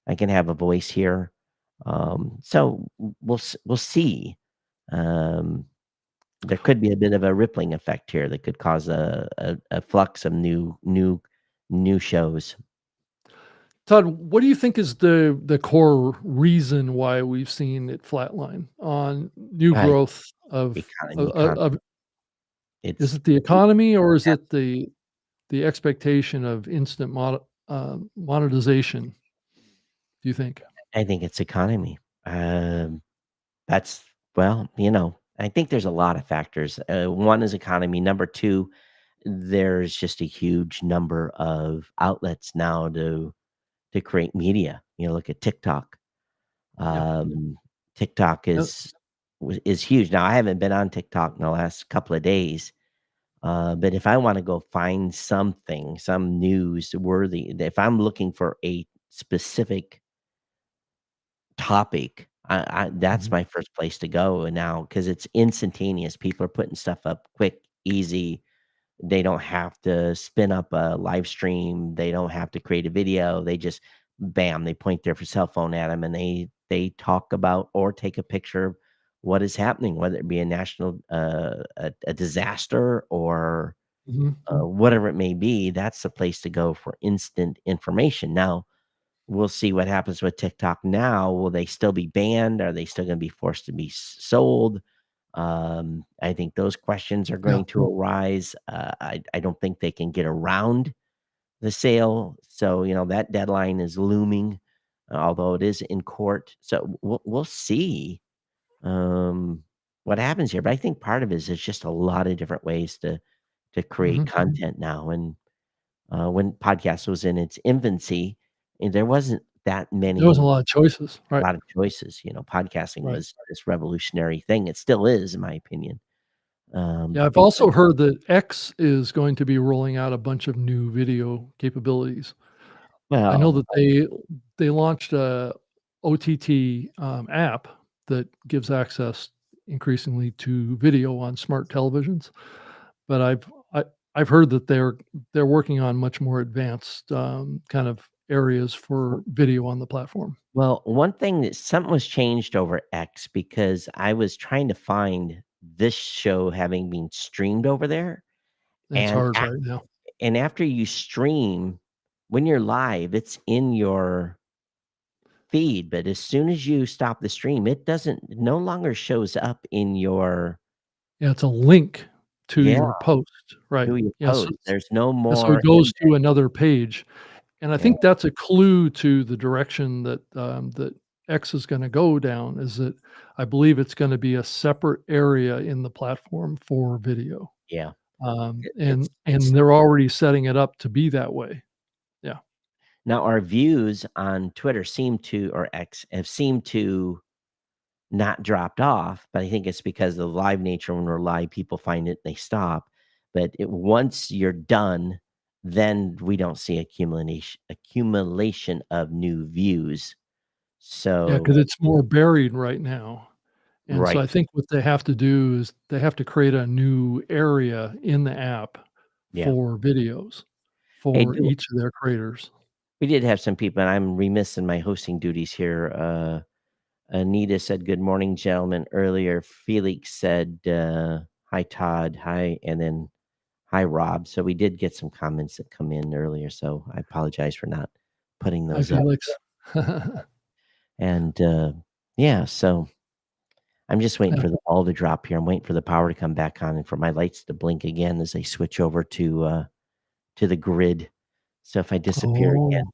Speaker 4: have a voice here." So we'll see. Um, there could be a bit of a rippling effect here that could cause a flux of new shows.
Speaker 2: Todd, what do you think is the core reason why we've seen it flatline on new
Speaker 4: Right,
Speaker 2: growth of
Speaker 4: economy,
Speaker 2: of is
Speaker 4: it's
Speaker 2: it the economy or is it the expectation of instant monetization, do you think?
Speaker 4: I think it's economy. Um, that's well, I think there's a lot of factors. One is economy. Number two, there's just a huge number of outlets now to create media. Look at TikTok.
Speaker 2: Yeah.
Speaker 4: TikTok
Speaker 2: Uh,
Speaker 4: is huge. Now, I haven't been on TikTok in the last couple of days, but if I want to go find something, some news worthy, if I'm looking for a specific topic, that's
Speaker 2: mhm.
Speaker 4: my first place to go now because it's instantaneous. People are putting stuff up quick, easy. They don't have to spin up a live stream. They don't have to create a video. They just bam, they point their cell phone at them and they they talk about or take a picture of what is happening, whether it be a national a disaster or
Speaker 2: Mhm.
Speaker 4: whatever it may be. That's the place to go for instant information. Now, we'll see what happens with TikTok now. Will they still be banned? Are they still going to be forced to be sold? I think those questions are
Speaker 2: Yeah.
Speaker 4: going to arise. I don't think they can get around the sale. So, that deadline is looming, although it is in court. So we'll see what happens here. But I think part of it is there's just a lot of different ways to create
Speaker 2: Mhm.
Speaker 4: content now. And when podcast was in its infancy, and there wasn't that
Speaker 2: There wasn't
Speaker 4: many
Speaker 2: a lot of choices. Right.
Speaker 4: lot of choices. Podcasting
Speaker 2: Right.
Speaker 4: was this revolutionary thing. It still is, in my opinion.
Speaker 2: Yeah, I've
Speaker 4: Because
Speaker 2: also heard that X is going to be rolling out a bunch of new video capabilities. I know
Speaker 4: well,
Speaker 2: that they launched a OTT, app that gives access increasingly to video on smart televisions, but I've heard that they're working on much more advanced, kind of areas for video on the platform.
Speaker 4: one thing that something was changed over X because I was trying to find this show having been streamed over there,
Speaker 2: It's
Speaker 4: and
Speaker 2: hard right now.
Speaker 4: after you stream, when you're live, it's in your feed, but as soon as you stop the stream, it no longer shows up in your
Speaker 2: Yeah, it's a link to
Speaker 4: yeah,
Speaker 2: your post, right.
Speaker 4: to your
Speaker 2: Yeah,
Speaker 4: post. There's no
Speaker 2: so
Speaker 4: more
Speaker 2: it goes to another page. And I
Speaker 4: yeah,
Speaker 2: think that's a clue to the direction that X is gonna go down, is that I believe it's gonna be a separate area in the platform for video.
Speaker 4: yeah.
Speaker 2: And
Speaker 4: It's
Speaker 2: they're already setting it up to be that way. Yeah.
Speaker 4: now our views on Twitter seem to or X have seemed to not dropped off, but I think it's because of the live nature. When we're live, people find it, they stop. But once you're done, then we don't see accumulation of new views.
Speaker 2: Yeah,
Speaker 4: So
Speaker 2: because it's more buried right now. And so
Speaker 4: right,
Speaker 2: I think what they have to do is they have to create a new area in the app
Speaker 4: yeah.
Speaker 2: for videos
Speaker 4: Hey,
Speaker 2: for each of their creators.
Speaker 4: we did have some people, and I'm remiss in my hosting duties here. Anita said, "Good morning, gentlemen." Earlier, Felix said, "Hi, Todd." Hi, and then hi, Rob. So we did get some comments that come in earlier. So I apologize for not putting
Speaker 2: Hi,
Speaker 4: those up.
Speaker 2: Felix.
Speaker 4: And yeah, so I'm just waiting
Speaker 2: Yeah.
Speaker 4: for the ball to drop here. I'm waiting for the power to come back on and for my lights to blink again as they switch over to the grid. So if I disappear
Speaker 2: Oh.
Speaker 4: again,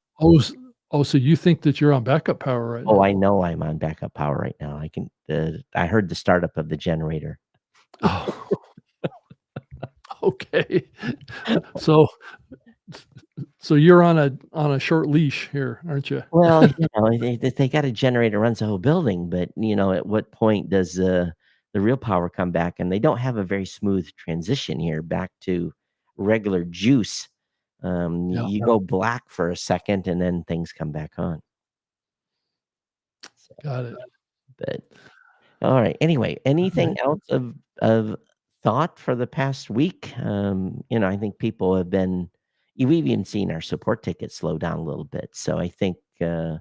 Speaker 2: So you think that you're on backup power right
Speaker 4: oh,
Speaker 2: now?
Speaker 4: I know I'm on backup power right now. I heard the startup of the generator.
Speaker 2: Oh, okay. So so you're on a short leash here, aren't you?
Speaker 4: Well, they got a generator runs the whole building, but, at what point does the real power come back? And they don't have a very smooth transition here back to regular juice.
Speaker 2: Yeah,
Speaker 4: You go black for a second, and then things come back on. So,
Speaker 2: got it.
Speaker 4: but alright. Anyway, anything
Speaker 2: Right.
Speaker 4: else of thought for the past week? I think people have been we've even seen our support tickets slow down a little bit. So I think,
Speaker 2: I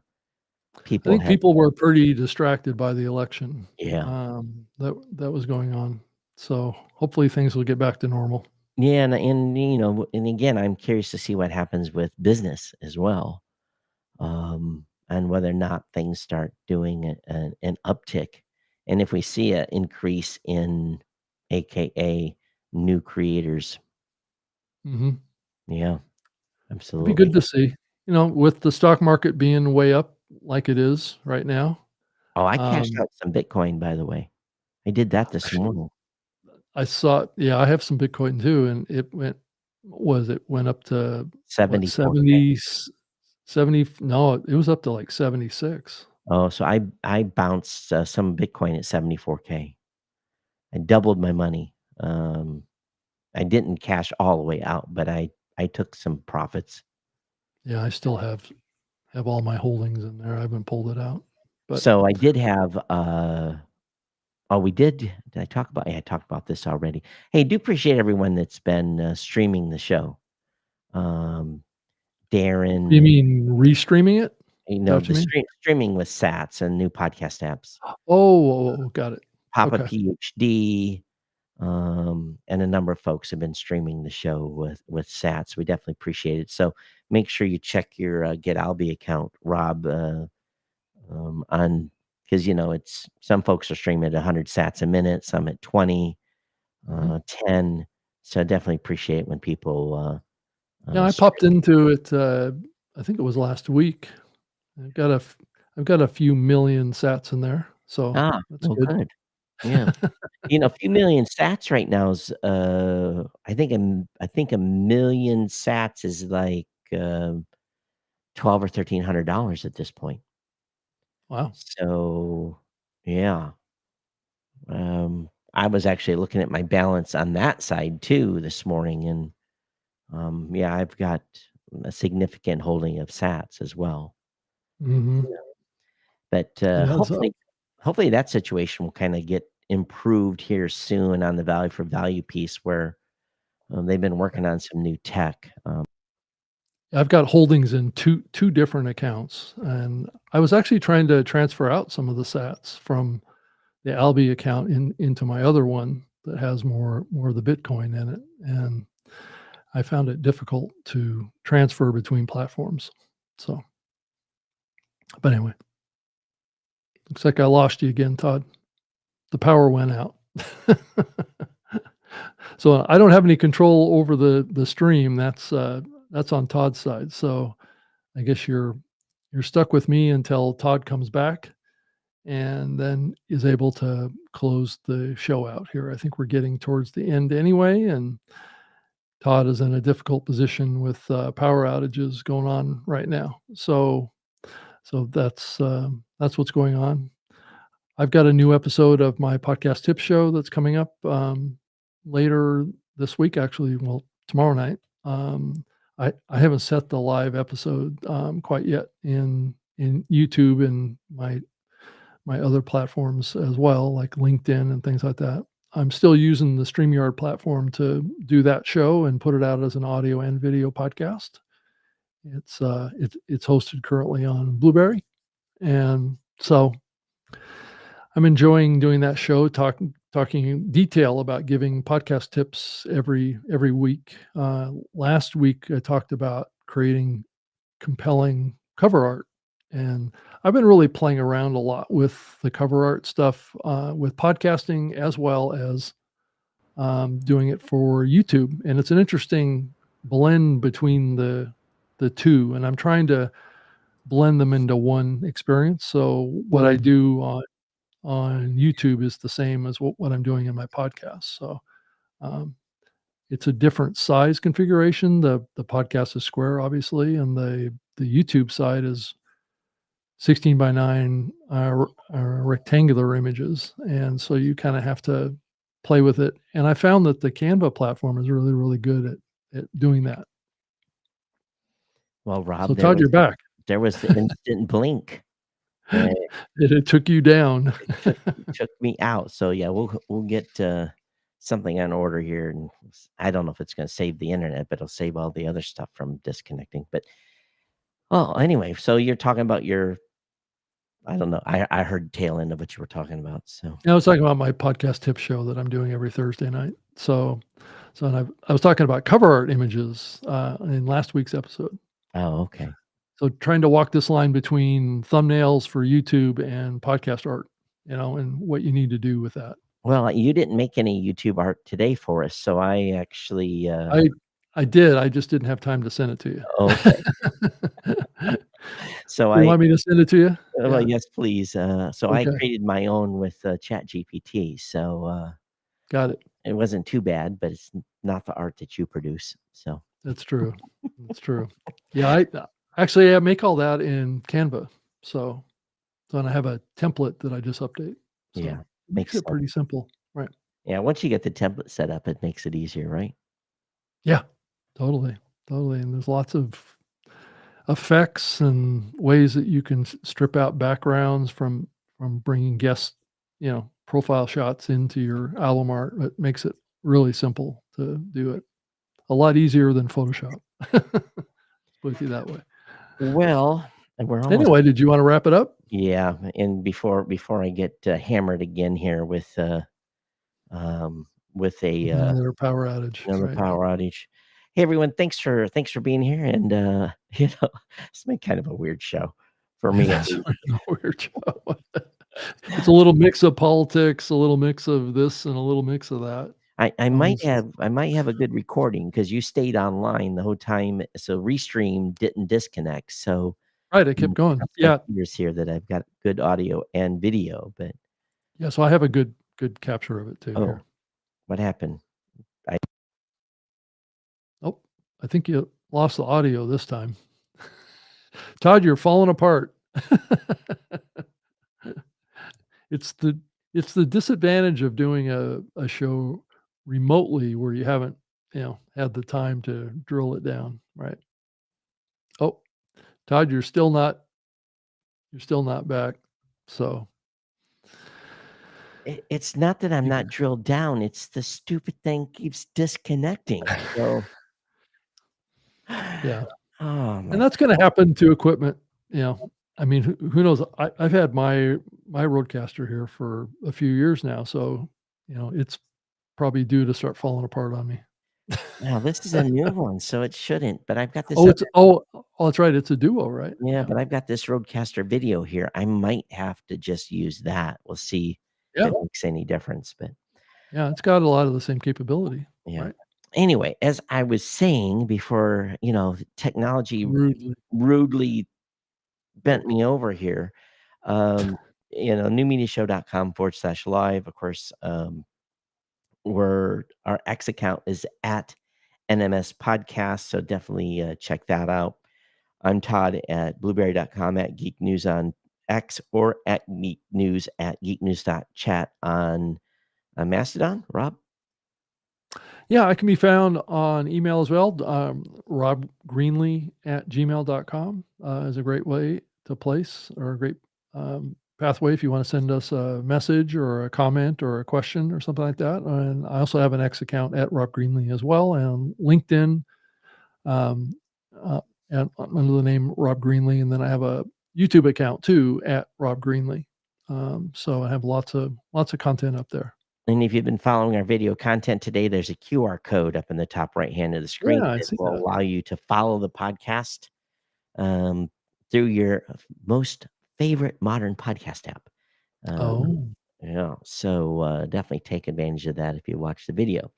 Speaker 4: people
Speaker 2: think
Speaker 4: have
Speaker 2: people were pretty distracted by the election,
Speaker 4: yeah.
Speaker 2: that was going on. So hopefully things will get back to normal.
Speaker 4: Yeah, and again, I'm curious to see what happens with business as well, and whether or not things start doing an uptick, and if we see an increase in, AKA, new creators.
Speaker 2: Mhm.
Speaker 4: Yeah,
Speaker 2: It'd be good
Speaker 4: absolutely.
Speaker 2: to see, with the stock market being way up like it is right now.
Speaker 4: Oh, I cashed
Speaker 2: Um,
Speaker 4: out some Bitcoin, by the way. I did that this morning.
Speaker 2: I saw yeah, I have some Bitcoin too, and it went up to what,
Speaker 4: 74K.
Speaker 2: 70 70 no, it was up to like 76.
Speaker 4: Oh, so I bounced, some Bitcoin at 74K. I doubled my money. I didn't cash all the way out, but I took some profits.
Speaker 2: Yeah, I still have all my holdings in there, I haven't pulled it out, but
Speaker 4: So I did have, oh, we did I talk about yeah, I talked about this already. Hey, do appreciate everyone that's been, streaming the show. Um,
Speaker 2: you
Speaker 4: Darren and
Speaker 2: mean restreaming it?
Speaker 4: You
Speaker 2: that
Speaker 4: know,
Speaker 2: what you
Speaker 4: the
Speaker 2: mean?
Speaker 4: streaming with Sats and new podcast apps.
Speaker 2: Oh, got it.
Speaker 4: Papa
Speaker 2: Okay.
Speaker 4: PhD, and a number of folks have been streaming the show with Sats. We definitely appreciate it. So make sure you check your Get Alby account, Rob, on because it's some folks are streaming at 100 Sats a minute, some at 20,
Speaker 2: Mhm.
Speaker 4: 10. So I definitely appreciate when people
Speaker 2: Yeah, I
Speaker 4: stream.
Speaker 2: popped into it, I think it was last week. I've got a f I've got a few million sats in there, so that's
Speaker 4: Well,
Speaker 2: good.
Speaker 4: good. Yeah. A few million sats right now is, I think a million sats is like, 12 or $1,300 at this point.
Speaker 2: Wow.
Speaker 4: So, yeah, I was actually looking at my balance on that side too this morning, and, yeah, I've got a significant holding of sats as well.
Speaker 2: Mhm.
Speaker 4: But,
Speaker 2: It adds up.
Speaker 4: hopefully that situation will kinda get improved here soon on the value for value piece where, they've been working on some new tech.
Speaker 2: I've got holdings in two different accounts, and I was actually trying to transfer out some of the sats from the Alby account into my other one that has more of the Bitcoin in it, and I found it difficult to transfer between platforms. So, but anyway, looks like I lost you again, Todd. The power went out. So I don't have any control over the stream. That's on Todd's side. So I guess you're stuck with me until Todd comes back and then is able to close the show out here. I think we're getting towards the end anyway, and Todd is in a difficult position with power outages going on right now. So that's what's going on. I've got a new episode of my podcast tip show that's coming up later this week, actually. Well, tomorrow night. I haven't set the live episode quite yet in YouTube and my other platforms as well, like LinkedIn and things like that. I'm still using the StreamYard platform to do that show and put it out as an audio and video podcast. It's hosted currently on Blueberry, and so I'm enjoying doing that show, talking in detail about giving podcast tips every week. Last week I talked about creating compelling cover art, and I've been really playing around a lot with the cover art stuff with podcasting as well as doing it for YouTube, and it's an interesting blend between the two, and I'm trying to blend them into one experience. So what I do on YouTube is the same as what I'm doing in my podcast. So um, it's a different size configuration. The podcast is square, obviously, and the YouTube side is 16 by 9 rectangular images, and so you kind of have to play with it. And I found that the Canva platform is really good at doing that.
Speaker 4: Well,
Speaker 2: So
Speaker 4: Rob,
Speaker 2: Todd, you're back.
Speaker 4: there was the instant blink. Uh,
Speaker 2: It took you down.
Speaker 4: took me out. So yeah, we'll get something on order here, and I don't know if it's going to save the internet, but it'll save all the other stuff from disconnecting. But anyway, so you're talking about your. I don't know. I heard tail end of what you were talking about. So
Speaker 2: I was talking about my podcast tip show that I'm doing every Thursday night. So and I was talking about cover art images in last week's episode.
Speaker 4: okay.
Speaker 2: So trying to walk this line between thumbnails for YouTube and podcast art, and what you need to do with that.
Speaker 4: Well, you didn't make any YouTube art today for us, so I actually.
Speaker 2: I did. I just didn't have time to send it to
Speaker 4: Okay.
Speaker 2: you.
Speaker 4: So
Speaker 2: You want me to send it to you?
Speaker 4: well,
Speaker 2: Yeah.
Speaker 4: yes, please. So I
Speaker 2: Okay.
Speaker 4: created my own with Chat GPT. So
Speaker 2: Got it.
Speaker 4: it wasn't too bad, but it's not the art that you produce. So
Speaker 2: That's true. That's true. Yeah. I make all that in Canva. So then I have a template that I just update. So
Speaker 4: yeah,
Speaker 2: it makes
Speaker 4: makes
Speaker 2: it
Speaker 4: sense.
Speaker 2: pretty simple. Right.
Speaker 4: Yeah, once you get the template set up, it makes it easier, right?
Speaker 2: Yeah. Totally. Totally. And there's lots of effects and ways that you can strip out backgrounds from bringing guest, profile shots into your album art. It makes it really simple to do it. A lot easier than Photoshop. Let's put it that way.
Speaker 4: Well, And we're almost
Speaker 2: Anyway, did you want to wrap it up?
Speaker 4: yeah. And before I get hammered again here with a
Speaker 2: Another power outage,
Speaker 4: another
Speaker 2: right?
Speaker 4: power outage. Hey everyone, thanks for being here. And it's been kind of a weird show for me at
Speaker 2: That's
Speaker 4: least.
Speaker 2: a weird show. It's a little mix of politics, a little mix of this, and a little mix of that.
Speaker 4: I might
Speaker 2: Always
Speaker 4: have a good recording because you stayed online the whole time, so Restream didn't disconnect. So
Speaker 2: right, it
Speaker 4: I'm
Speaker 2: kept going.
Speaker 4: cross my
Speaker 2: Yeah,
Speaker 4: fingers here that I've got good audio and video. But
Speaker 2: yeah, so I have a good capture of it too
Speaker 4: oh,
Speaker 2: here.
Speaker 4: what happened?
Speaker 2: Oh, I think you lost the audio this time. Todd, you're falling apart. It's the disadvantage of doing a show remotely where you haven't, had the time to drill it down, right? Oh, Todd, you're still not back. So,
Speaker 4: It's not that I'm
Speaker 2: you
Speaker 4: not drilled down. It's the stupid thing keeps disconnecting. So,
Speaker 2: yeah.
Speaker 4: oh
Speaker 2: And
Speaker 4: my,
Speaker 2: that's gonna happen to equipment, you know. I mean, who knows? I've had my Rodecaster here for a few years now, so, it's probably due to start falling apart on me.
Speaker 4: now this is a new one, so it shouldn't. But I've got this
Speaker 2: Oh,
Speaker 4: other,
Speaker 2: it's oh, that's right, it's a Duo, right?
Speaker 4: yeah.
Speaker 2: Yeah.
Speaker 4: But I've got this Roadcaster video here. I might have to just use that. We'll see if
Speaker 2: Yeah,
Speaker 4: it makes any difference. But
Speaker 2: yeah, it's got a lot of the same capability,
Speaker 4: yeah.
Speaker 2: right?
Speaker 4: Anyway, as I was saying before, technology
Speaker 2: Rudely.
Speaker 4: rudely bent me over here. Um, newmediashow.com/live. Of course, where our X account is at NMS Podcast. So definitely check that out. I'm Todd at blueberry.com, at Geek News on X, or at Geek News at geeknews.chat on Mastodon. Rob?
Speaker 2: Yeah, I can be found on email as well. robgreenlee@gmail.com is a great way to place, or a great pathway if you want to send us a message or a comment or a question or something like that. And I also have an X account at Rob Greenlee as well, and LinkedIn, um, uh, and under the name Rob Greenlee. And then I have a YouTube account too at Rob Greenlee. So I have lots of content up there.
Speaker 4: And if you've been following our video content today, there's a QR code up in the top right hand of the screen
Speaker 2: Yeah, I
Speaker 4: that
Speaker 2: see
Speaker 4: will
Speaker 2: that.
Speaker 4: allow you to follow the podcast um, through your most favorite modern podcast app. Um,
Speaker 2: Oh,
Speaker 4: yeah, so definitely take advantage of that if you watch the video.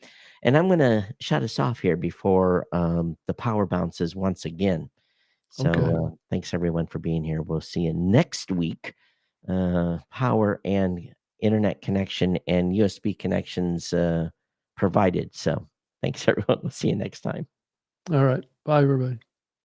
Speaker 4: And I'm going to shut us off here before the power bounces once again.
Speaker 2: okay.
Speaker 4: So thanks everyone for being here. We'll see you next week. Power and internet connection and USB connections provided. So thanks everyone. We'll see you next time.
Speaker 2: All right. Bye, everybody.